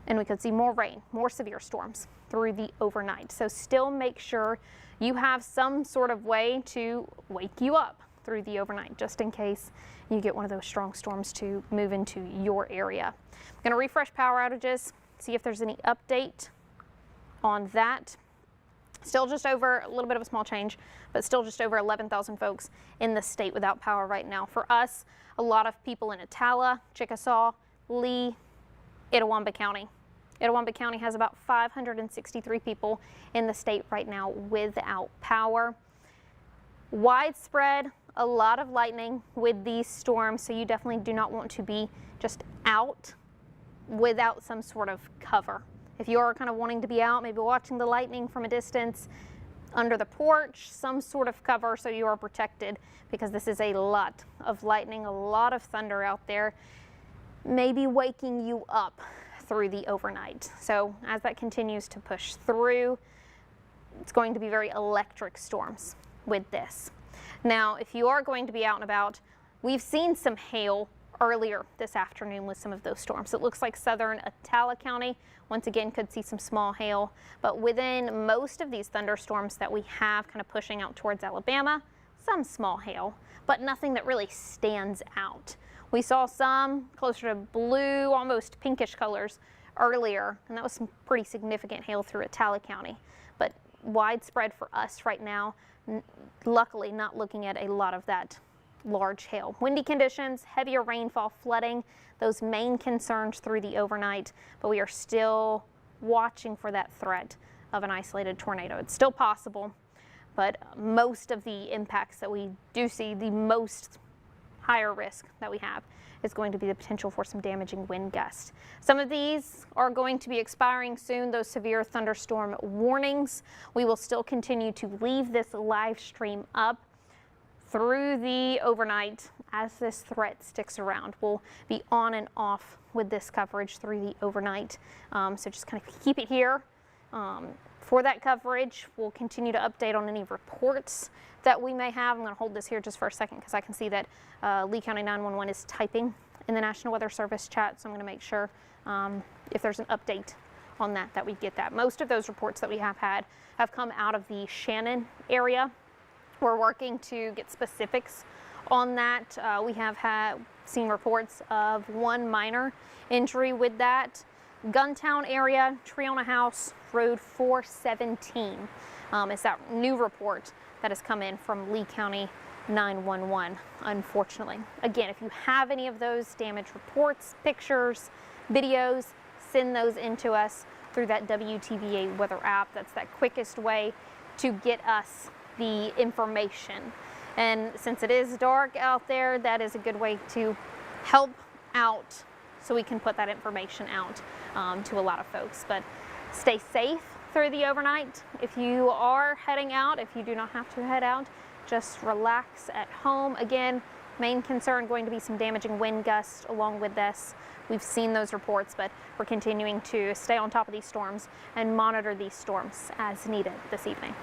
and we could see more rain, more severe storms through the overnight. So still make sure you have some sort of way to wake you up through the overnight, just in case you get one of those strong storms to move into your area. I'm going to refresh power outages, see if there's any update on that. Still just over a little bit of a small change, but still just over 11,000 folks in the state without power right now. For us, a lot of people in Attala, Chickasaw, Lee, Itawamba County. Itawamba County has about 563 people in the state right now without power. Widespread, a lot of lightning with these storms, so you definitely do not want to be just out without some sort of cover. If you are kind of wanting to be out, maybe watching the lightning from a distance, under the porch, some sort of cover so you are protected, because this is a lot of lightning, a lot of thunder out there, maybe waking you up through the overnight. So as that continues to push through, it's going to be very electric storms with this. Now, if you are going to be out and about, we've seen some hail earlier this afternoon with some of those storms. It looks like southern Attala County, once again, could see some small hail, but within most of these thunderstorms that we have kind of pushing out towards Alabama, some small hail, but nothing that really stands out. We saw some closer to blue, almost pinkish colors earlier, and that was some pretty significant hail through Itala County. But widespread for us right now, luckily not looking at a lot of that large hail. Windy conditions, heavier rainfall, flooding, those main concerns through the overnight, but we are still watching for that threat of an isolated tornado. It's still possible, but most of the impacts that we do see, the most higher risk that we have is going to be the potential for some damaging wind gusts. Some of these are going to be expiring soon, those severe thunderstorm warnings. We will still continue to leave this live stream up through the overnight as this threat sticks around. We'll be on and off with this coverage through the overnight. So just kind of keep it here for that coverage. We'll continue to update on any reports that we may have. I'm going to hold this here just for a second because I can see that Lee County 911 is typing in the National Weather Service chat. So I'm going to make sure if there's an update on that we get that. Most of those reports that we have had have come out of the Shannon area. We're working to get specifics on that. We have seen reports of one minor injury with that. Guntown area, tree on a house, Road 417 is that new report that has come in from Lee County 911, unfortunately. Again, if you have any of those damage reports, pictures, videos, send those into us through that WTVA weather app. That's that quickest way to get us the information. And since it is dark out there, that is a good way to help out so we can put that information out to a lot of folks. But stay safe through the overnight. If you are heading out, if you do not have to head out, just relax at home. Again, main concern going to be some damaging wind gusts along with this. We've seen those reports, but we're continuing to stay on top of these storms and monitor these storms as needed this evening.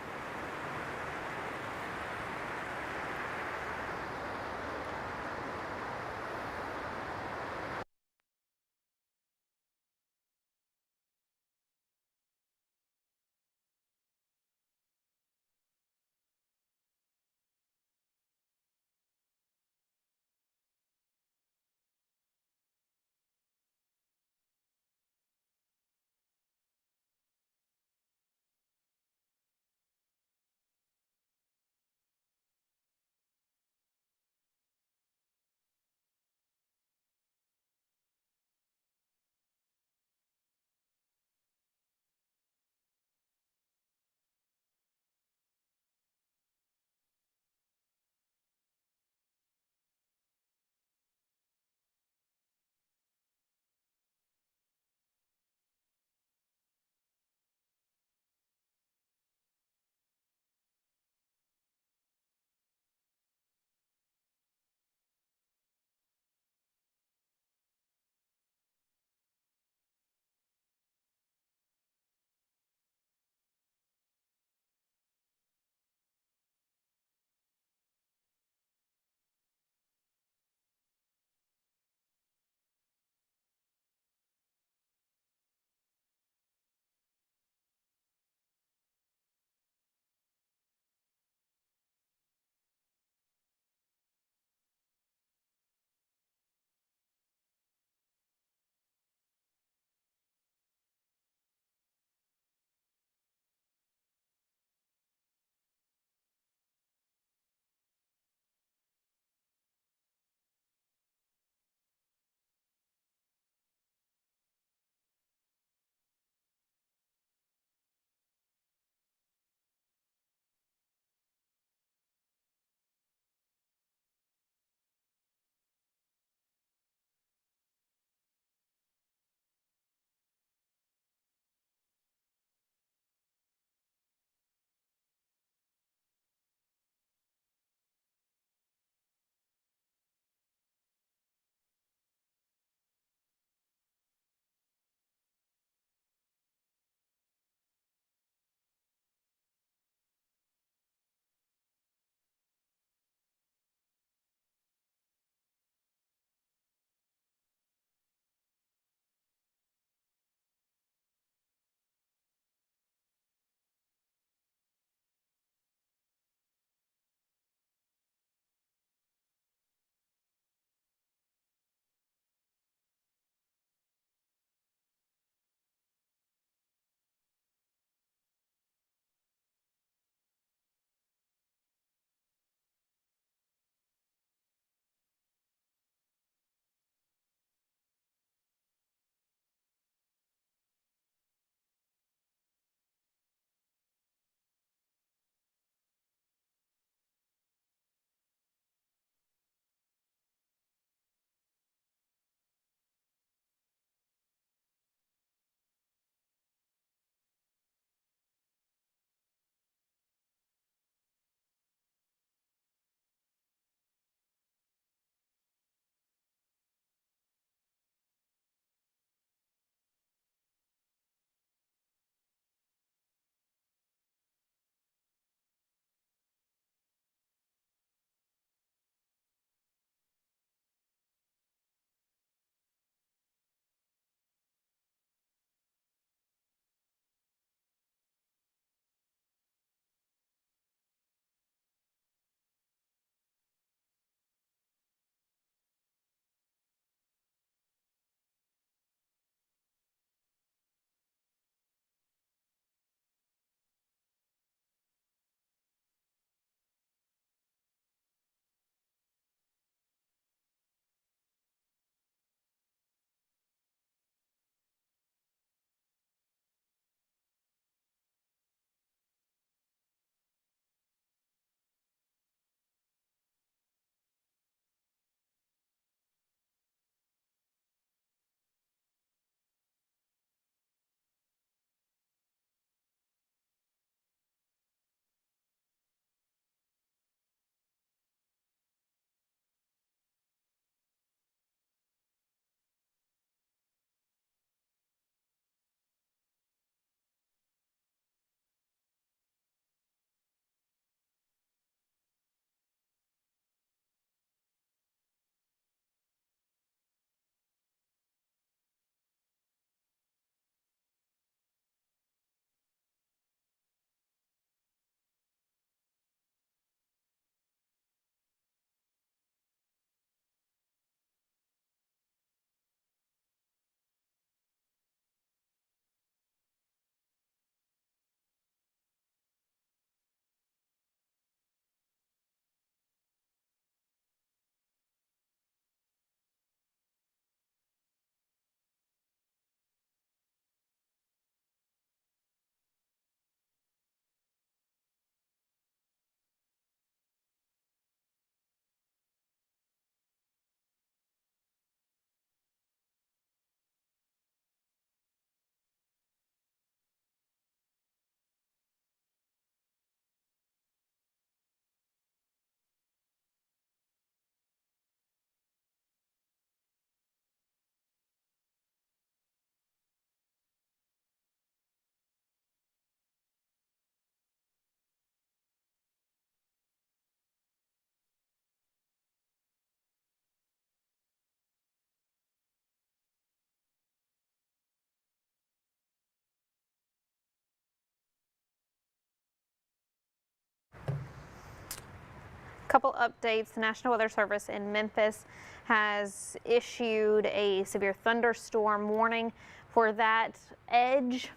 Couple updates. The National Weather Service in Memphis has issued a severe thunderstorm warning for that edge,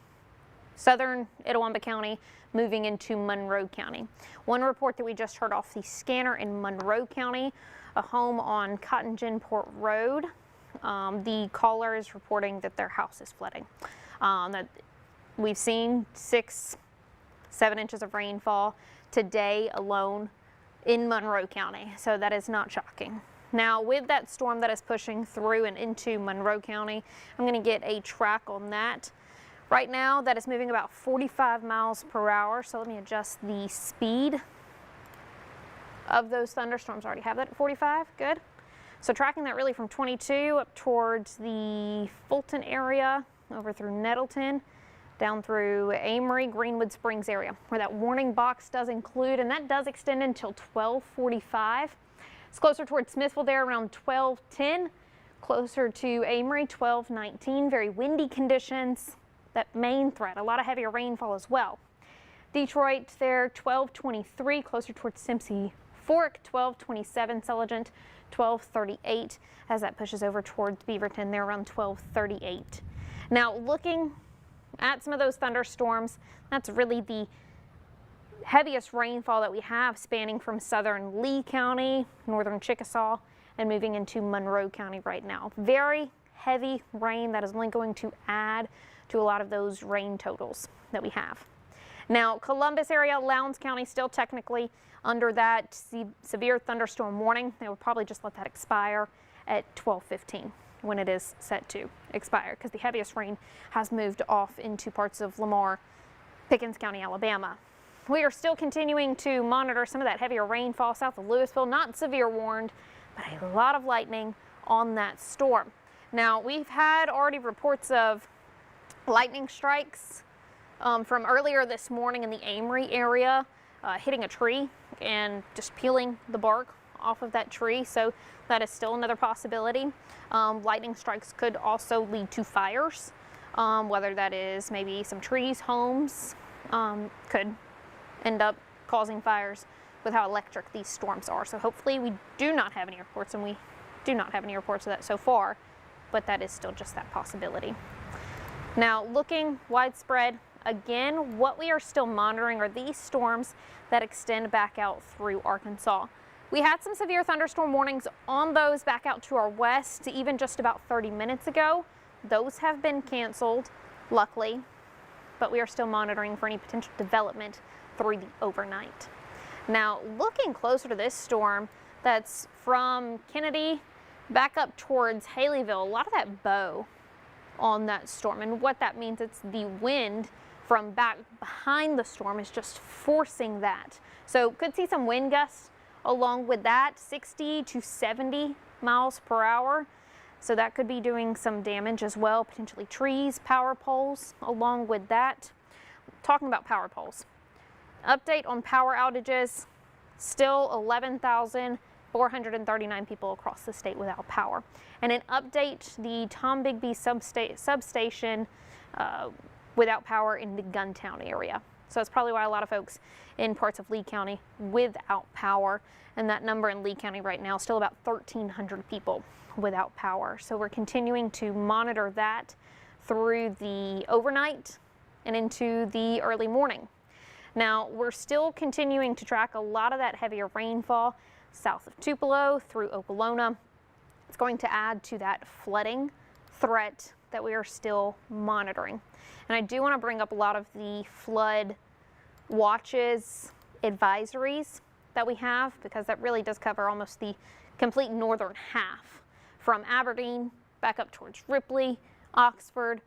southern Itawamba County, moving into Monroe County. One report that we just heard off the scanner in Monroe County, a home on Cotton Gin Port Road. The caller is reporting that their house is flooding. That we've seen 6-7 inches of rainfall today alone in Monroe County, so that is not shocking. Now, with that storm that is pushing through and into Monroe County, I'm going to get a track on that. Right now, that is moving about 45 miles per hour, so let me adjust the speed of those thunderstorms. I already have that at 45, good. So tracking that really from 22 up towards the Fulton area, over through Nettleton, down through Amory, Greenwood Springs area, where that warning box does include, and that does extend until 12:45. It's closer towards Smithville there around 12:10, closer to Amory 12:19. Very windy conditions, that main threat, a lot of heavier rainfall as well. Detroit there 12:23, closer towards Dempsey Fork 12:27, Celigent 12:38 as that pushes over towards Beaverton there around 12:38. Now looking at some of those thunderstorms, that's really the heaviest rainfall that we have, spanning from southern Lee County, northern Chickasaw, and moving into Monroe County right now. Very heavy rain that is only going to add to a lot of those rain totals that we have. Now, Columbus area, Lowndes County, still technically under that severe thunderstorm warning. They will probably just let that expire at 12:15 when it is set to expire, because the heaviest rain has moved off into parts of Lamar, Pickens County, Alabama. We are still continuing to monitor some of that heavier rainfall south of Louisville. Not severe warned, but a lot of lightning on that storm. Now, we've had already reports of lightning strikes from earlier this morning in the Amory area, hitting a tree and just peeling the bark off of that tree. So that is still another possibility. Lightning strikes could also lead to fires, whether that is maybe some trees, homes, could end up causing fires with how electric these storms are. So hopefully we do not have any reports, and we do not have any reports of that so far, but that is still just that possibility. Now looking widespread, again, what we are still monitoring are these storms that extend back out through Arkansas. We had some severe thunderstorm warnings on those back out to our west even just about 30 minutes ago. Those have been canceled, luckily, but we are still monitoring for any potential development through the overnight. Now, looking closer to this storm that's from Kennedy back up towards Haleyville, a lot of that bow on that storm, and what that means, it's the wind from back behind the storm is just forcing that. So could see some wind gusts along with that, 60 to 70 miles per hour. So that could be doing some damage as well, potentially trees, power poles along with that. Talking about power poles, update on power outages, still 11,439 people across the state without power. And an update, the Tom Bigby substation without power in the Guntown area. So that's probably why a lot of folks in parts of Lee County without power. And that number in Lee County right now is still about 1,300 people without power. So we're continuing to monitor that through the overnight and into the early morning. Now, we're still continuing to track a lot of that heavier rainfall south of Tupelo through Okolona. It's going to add to that flooding threat that we are still monitoring. And I do want to bring up a lot of the flood watches, advisories that we have, because that really does cover almost the complete northern half from Aberdeen back up towards Ripley, Oxford,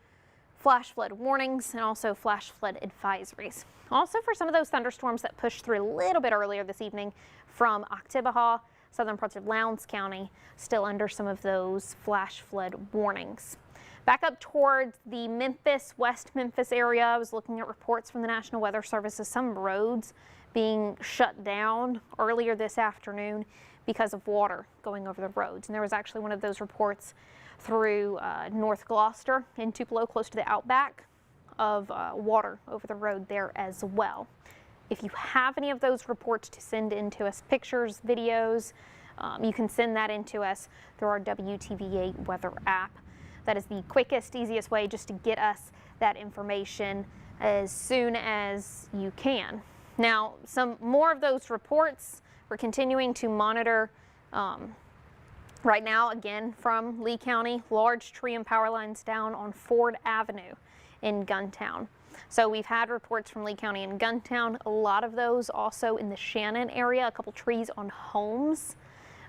flash flood warnings, and also flash flood advisories. Also for some of those thunderstorms that pushed through a little bit earlier this evening from Oktibbeha, southern parts of Lowndes County, still under some of those flash flood warnings. Back up towards the Memphis, West Memphis area, I was looking at reports from the National Weather Service of some roads being shut down earlier this afternoon because of water going over the roads. And there was actually one of those reports through North Gloucester in Tupelo, close to the outback, of water over the road there as well. If you have any of those reports to send in to us, pictures, videos, you can send that in to us through our WTVA weather app. That is the quickest, easiest way just to get us that information as soon as you can. Now, some more of those reports we're continuing to monitor right now, again, from Lee County. Large tree and power lines down on Ford Avenue in Guntown. So we've had reports from Lee County and Guntown, a lot of those also in the Shannon area, a couple trees on homes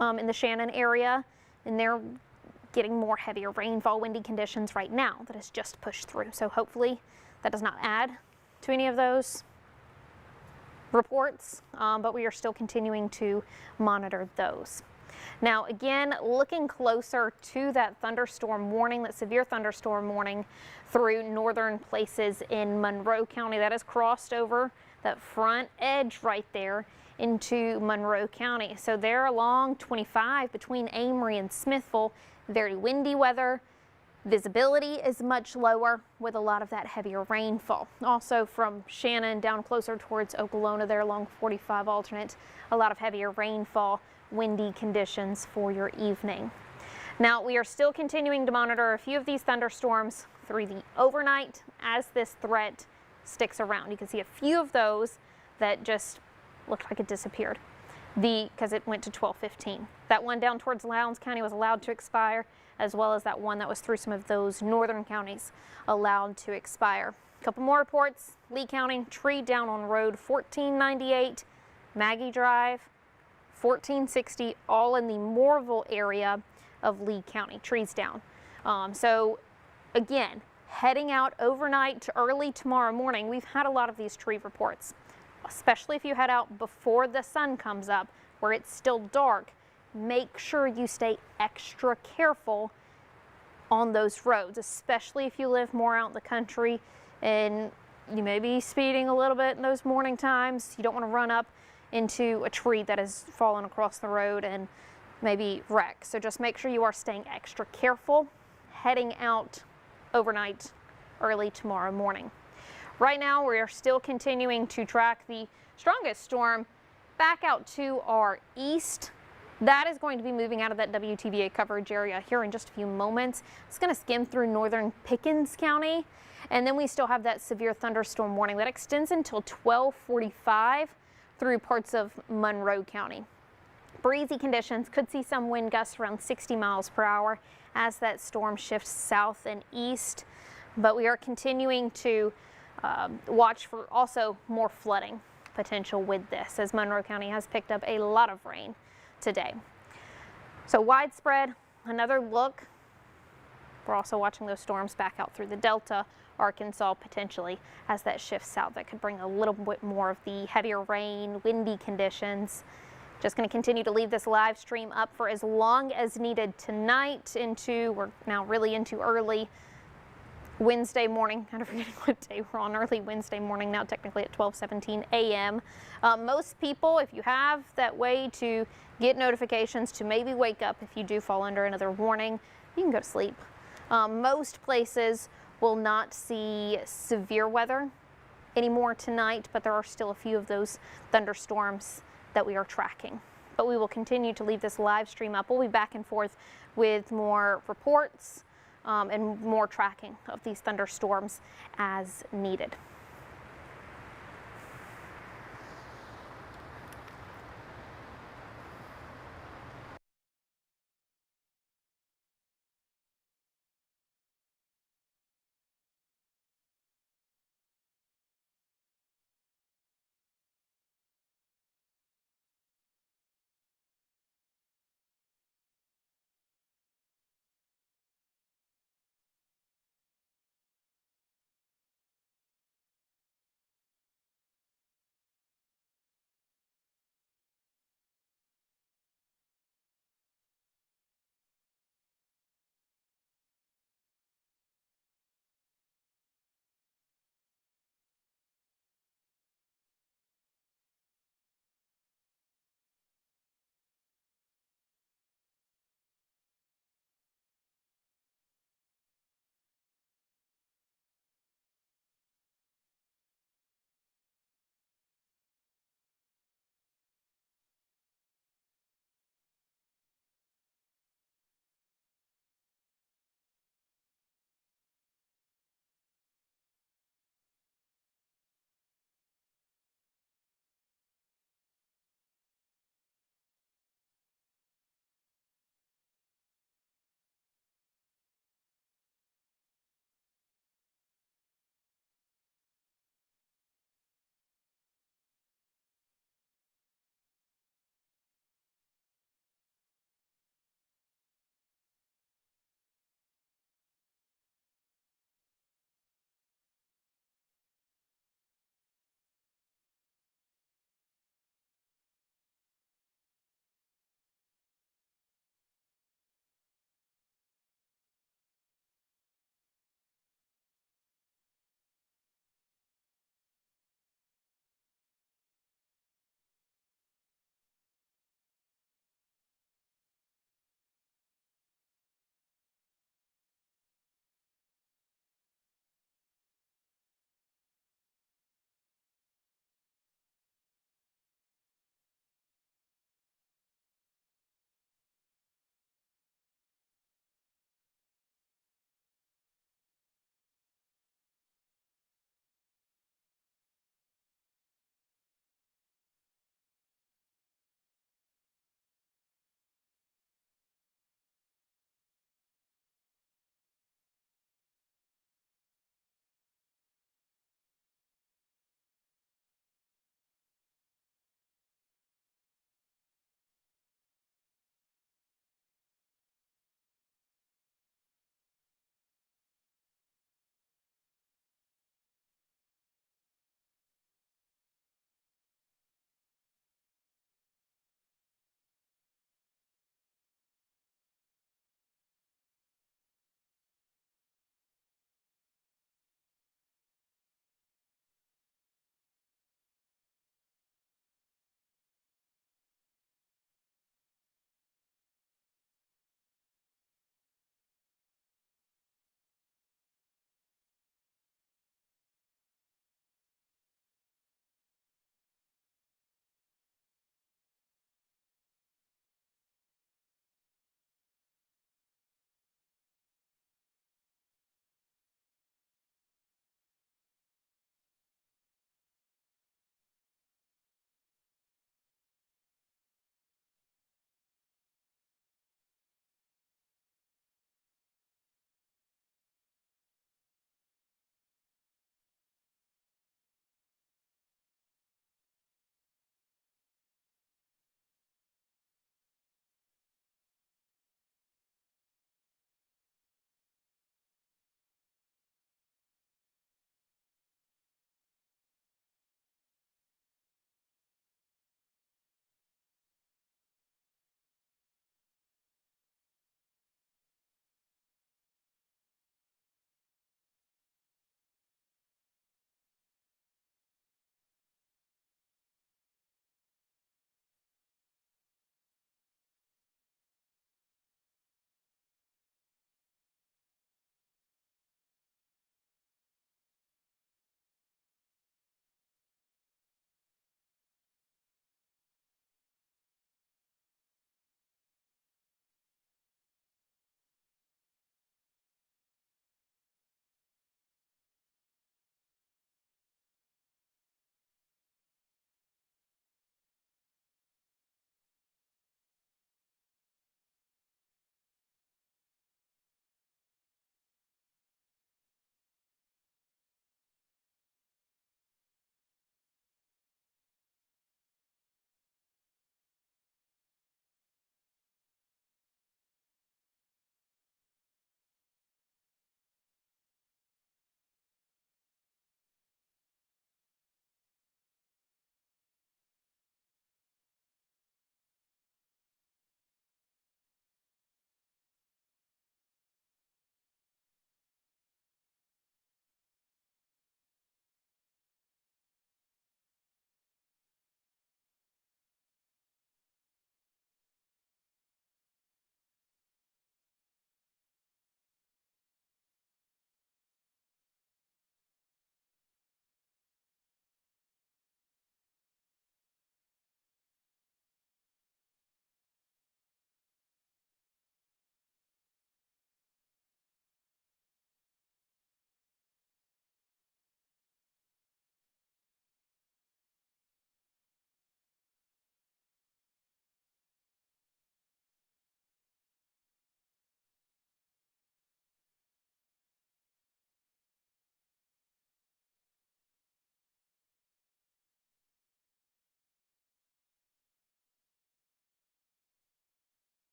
in the Shannon area, and they're getting more heavier rainfall, windy conditions right now that has just pushed through. So hopefully that does not add to any of those reports, but we are still continuing to monitor those. Now, again, looking closer to that thunderstorm warning, that severe thunderstorm warning through northern places in Monroe County, that has crossed over that front edge right there into Monroe County. So there along 25 between Amory and Smithville, very windy weather. Visibility is much lower with a lot of that heavier rainfall. Also from Shannon down closer towards Okolona there along 45 alternate, a lot of heavier rainfall, windy conditions for your evening. Now, we are still continuing to monitor a few of these thunderstorms through the overnight as this threat sticks around. You can see a few of those that just looked like it disappeared because it went to 12:15. That one down towards Lowndes County was allowed to expire, as well as that one that was through some of those northern counties allowed to expire. A couple more reports. Lee County, tree down on road 1498, Maggie Drive, 1460, all in the Moorville area of Lee County, trees down. So again, heading out overnight to early tomorrow morning, we've had a lot of these tree reports, especially if you head out before the sun comes up where it's still dark. Make sure you stay extra careful on those roads, especially if you live more out in the country and you may be speeding a little bit in those morning times. You don't want to run up into a tree that has fallen across the road and maybe wreck. So just make sure you are staying extra careful heading out overnight early tomorrow morning. Right now, we are still continuing to track the strongest storm back out to our east. That is going to be moving out of that WTVA coverage area here in just a few moments. It's going to skim through northern Pickens County. And then we still have that severe thunderstorm warning that extends until 12:45 through parts of Monroe County. Breezy conditions, could see some wind gusts around 60 miles per hour as that storm shifts south and east. But we are continuing to watch for also more flooding potential with this, as Monroe County has picked up a lot of rain today. So widespread, another look. We're also watching those storms back out through the Delta, Arkansas potentially as that shifts south. That could bring a little bit more of the heavier rain, windy conditions. Just going to continue to leave this live stream up for as long as needed tonight we're now really into early Wednesday morning. Kind of forgetting what day we're on. Early Wednesday morning now, technically at 12:17 a.m. Most people, if you have that way to get notifications to maybe wake up if you do fall under another warning, you can go to sleep. Most places will not see severe weather anymore tonight, but there are still a few of those thunderstorms that we are tracking. But we will continue to leave this live stream up. We'll be back and forth with more reports and more tracking of these thunderstorms as needed.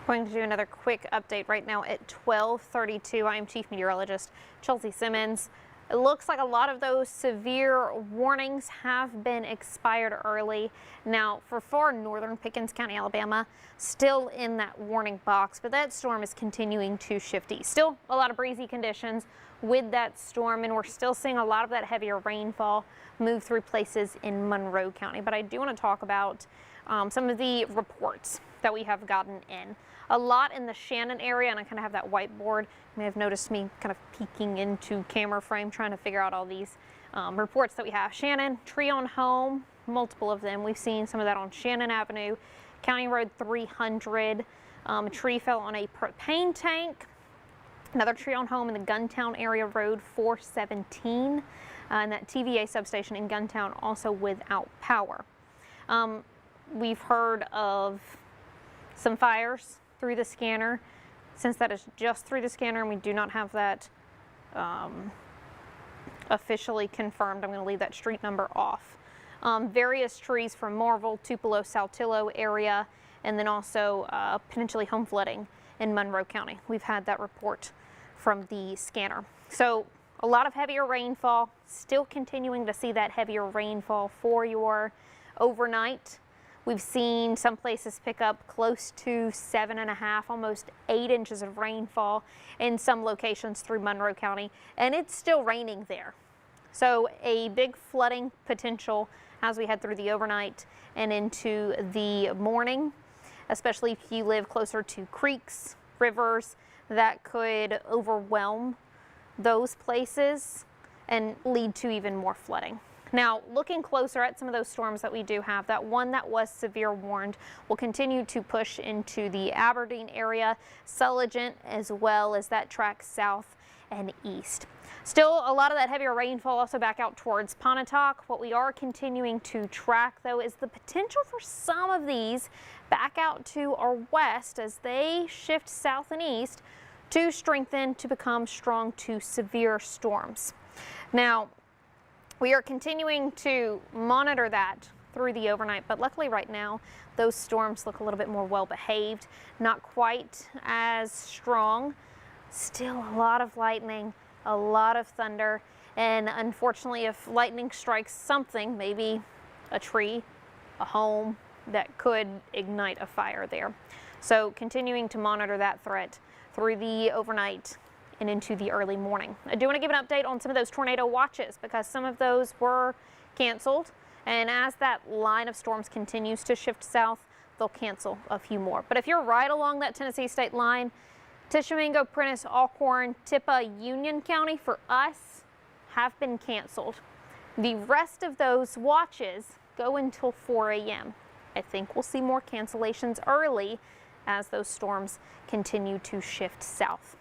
Going to do another quick update right now at 12:32. I am Chief Meteorologist Chelsea Simmons. It looks like a lot of those severe warnings have been expired early. Now, for far northern Pickens County, Alabama, still in that warning box, but that storm is continuing to shift east. Still a lot of breezy conditions with that storm, and we're still seeing a lot of that heavier rainfall move through places in Monroe County. But I do want to talk about some of the reports that we have gotten in. A lot in the Shannon area, and I kind of have that whiteboard. You may have noticed me kind of peeking into camera frame trying to figure out all these reports that we have. Shannon, tree on home, multiple of them. We've seen some of that on Shannon Avenue, County Road 300. A tree fell on a propane tank. Another tree on home in the Guntown area, Road 417. And that TVA substation in Guntown also without power. We've heard of some fires through the scanner. Since that is just through the scanner and we do not have that officially confirmed, I'm going to leave that street number off. Various trees from Marvel, Tupelo, Saltillo area, and then also potentially home flooding in Monroe County. We've had that report from the scanner. So a lot of heavier rainfall, still continuing to see that heavier rainfall for your overnight. We've seen some places pick up close to 7.5, almost 8 inches of rainfall in some locations through Monroe County, and it's still raining there. So a big flooding potential as we head through the overnight and into the morning, especially if you live closer to creeks, rivers, that could overwhelm those places and lead to even more flooding. Now, looking closer at some of those storms that we do have, that one that was severe warned will continue to push into the Aberdeen area, Sulligent, as well as that track south and east. Still a lot of that heavier rainfall also back out towards Pontotoc. What we are continuing to track, though, is the potential for some of these back out to our west as they shift south and east to strengthen to become strong to severe storms. Now, we are continuing to monitor that through the overnight, but luckily right now those storms look a little bit more well behaved, not quite as strong. Still a lot of lightning, a lot of thunder, and unfortunately if lightning strikes something, maybe a tree, a home, that could ignite a fire there. So continuing to monitor that threat through the overnight and into the early morning. I do want to give an update on some of those tornado watches because some of those were canceled, and as that line of storms continues to shift south, they'll cancel a few more. But if you're right along that Tennessee state line, Tishomingo, Prentiss, Alcorn, Tippah, Union County for us have been canceled. The rest of those watches go until 4 a.m. I think we'll see more cancellations early as those storms continue to shift south.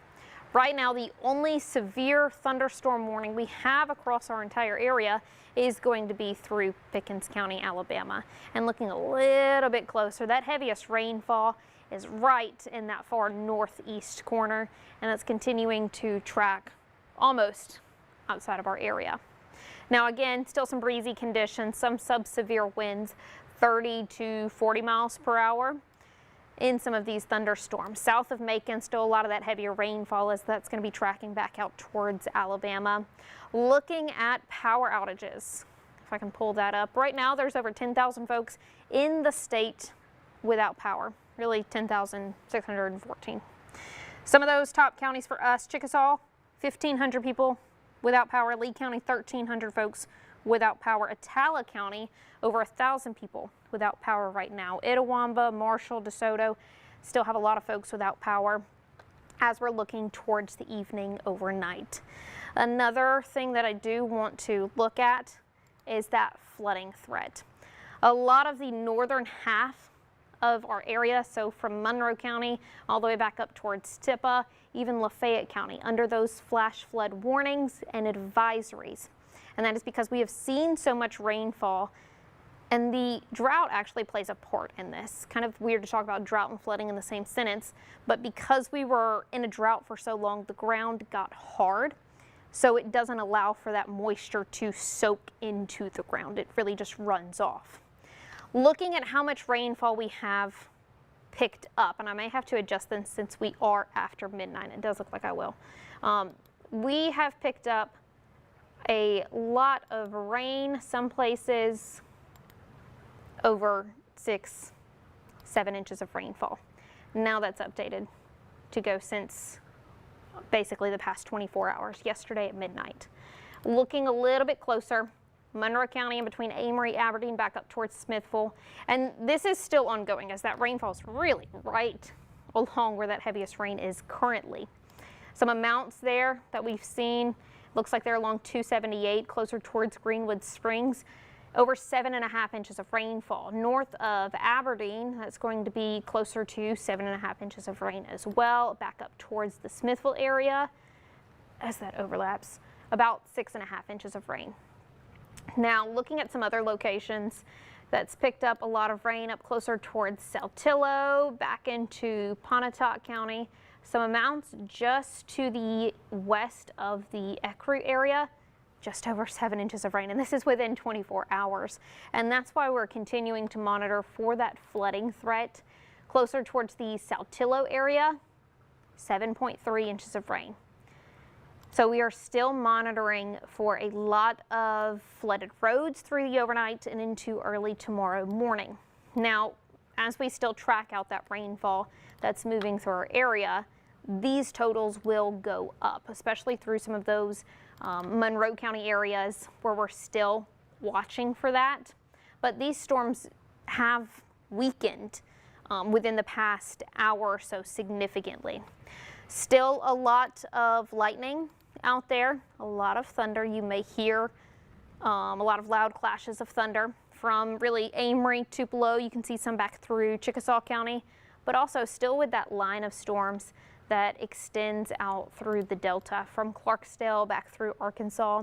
Right now, the only severe thunderstorm warning we have across our entire area is going to be through Pickens County, Alabama. And looking a little bit closer, that heaviest rainfall is right in that far northeast corner, and it's continuing to track almost outside of our area. Now again, still some breezy conditions, some sub-severe winds, 30 to 40 miles per hour. In some of these thunderstorms. South of Macon, still a lot of that heavier rainfall as that's going to be tracking back out towards Alabama. Looking at power outages, if I can pull that up. Right now, there's over 10,000 folks in the state without power. Really 10,614. Some of those top counties for us, Chickasaw, 1,500 people without power. Lee County, 1,300 folks without power. Attala County, over 1,000 people without power right now. Itawamba, Marshall, DeSoto still have a lot of folks without power as we're looking towards the evening overnight. Another thing that I do want to look at is that flooding threat. A lot of the northern half of our area, so from Monroe County all the way back up towards Tippah, even Lafayette County, under those flash flood warnings and advisories. And that is because we have seen so much rainfall, and the drought actually plays a part in this. Kind of weird to talk about drought and flooding in the same sentence, but because we were in a drought for so long, the ground got hard, so it doesn't allow for that moisture to soak into the ground. It really just runs off. Looking at how much rainfall we have picked up, and I may have to adjust them since we are after midnight. It does look like I will. We have picked up a lot of rain, some places over 6-7 inches of rainfall. Now that's updated to go since basically the past 24 hours, yesterday at midnight. Looking a little bit closer, Monroe County in between Amory, Aberdeen, back up towards Smithville. And this is still ongoing as that rainfall is really right along where that heaviest rain is currently. Some amounts there that we've seen, looks like they're along 278, closer towards Greenwood Springs. Over 7.5 inches of rainfall. North of Aberdeen, that's going to be closer to 7.5 inches of rain as well. Back up towards the Smithville area, as that overlaps, about 6.5 inches of rain. Now, looking at some other locations that's picked up a lot of rain up closer towards Saltillo, back into Pontotoc County. Some amounts just to the west of the Ecru area. Just over 7 inches of rain, and this is within 24 hours. And that's why we're continuing to monitor for that flooding threat. Closer towards the Saltillo area, 7.3 inches of rain. So we are still monitoring for a lot of flooded roads through the overnight and into early tomorrow morning. Now, as we still track out that rainfall that's moving through our area, these totals will go up, especially through some of those Monroe County areas where we're still watching for that. But these storms have weakened within the past hour or so significantly. Still a lot of lightning out there, a lot of thunder. You may hear a lot of loud clashes of thunder from really Amory, Tupelo. You can see some back through Chickasaw County, but also still with that line of storms that extends out through the Delta from Clarksdale back through Arkansas.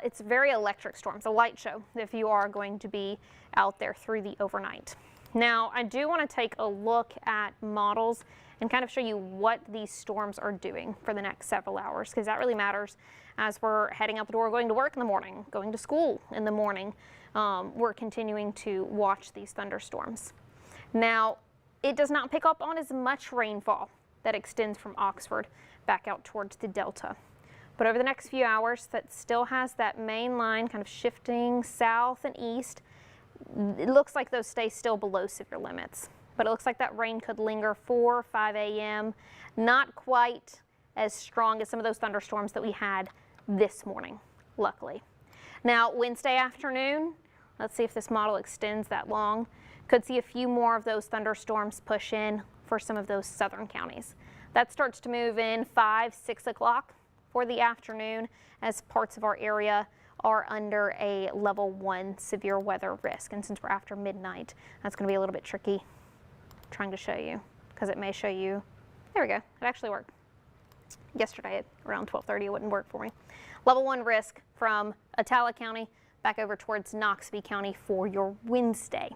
It's very electric storms, a light show if you are going to be out there through the overnight. Now, I do want to take a look at models and kind of show you what these storms are doing for the next several hours, because that really matters as we're heading out the door, going to work in the morning, going to school in the morning. We're continuing to watch these thunderstorms. Now, it does not pick up on as much rainfall that extends from Oxford back out towards the Delta. But over the next few hours, that still has that main line kind of shifting south and east. It looks like those stay still below severe limits, but it looks like that rain could linger 4 or 5 a.m. Not quite as strong as some of those thunderstorms that we had this morning, luckily. Now, Wednesday afternoon, let's see if this model extends that long. Could see a few more of those thunderstorms push in for some of those southern counties. That starts to move in 5, 6 o'clock for the afternoon as parts of our area are under a level 1 severe weather risk. And since we're after midnight, that's going to be a little bit tricky trying to show you, because it may show you, there we go, it actually worked. Yesterday at around 12:30 it wouldn't work for me. Level 1 risk from Atala County back over towards Noxubee County for your Wednesday.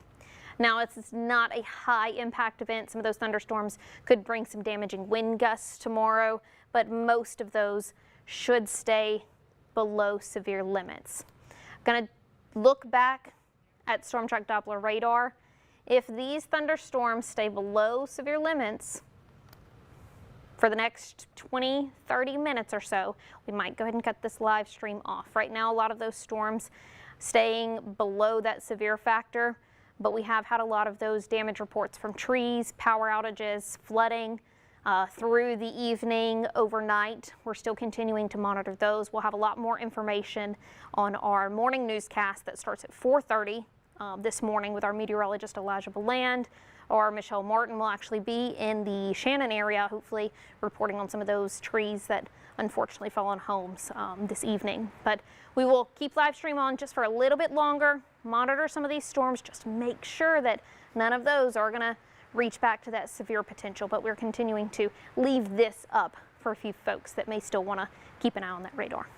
Now, it's not a high impact event. Some of those thunderstorms could bring some damaging wind gusts tomorrow, but most of those should stay below severe limits. I'm going to look back at Storm Track Doppler radar. If these thunderstorms stay below severe limits for the next 20, 30 minutes or so, we might go ahead and cut this live stream off. Right now, a lot of those storms staying below that severe factor, but we have had a lot of those damage reports from trees, power outages, flooding through the evening, overnight. We're still continuing to monitor those. We'll have a lot more information on our morning newscast that starts at 4:30 this morning with our meteorologist Elijah Beland. Or Michelle Martin will actually be in the Shannon area, hopefully reporting on some of those trees that unfortunately fell on homes this evening. But we will keep live stream on just for a little bit longer, monitor some of these storms, just to make sure that none of those are going to reach back to that severe potential. But we're continuing to leave this up for a few folks that may still want to keep an eye on that radar.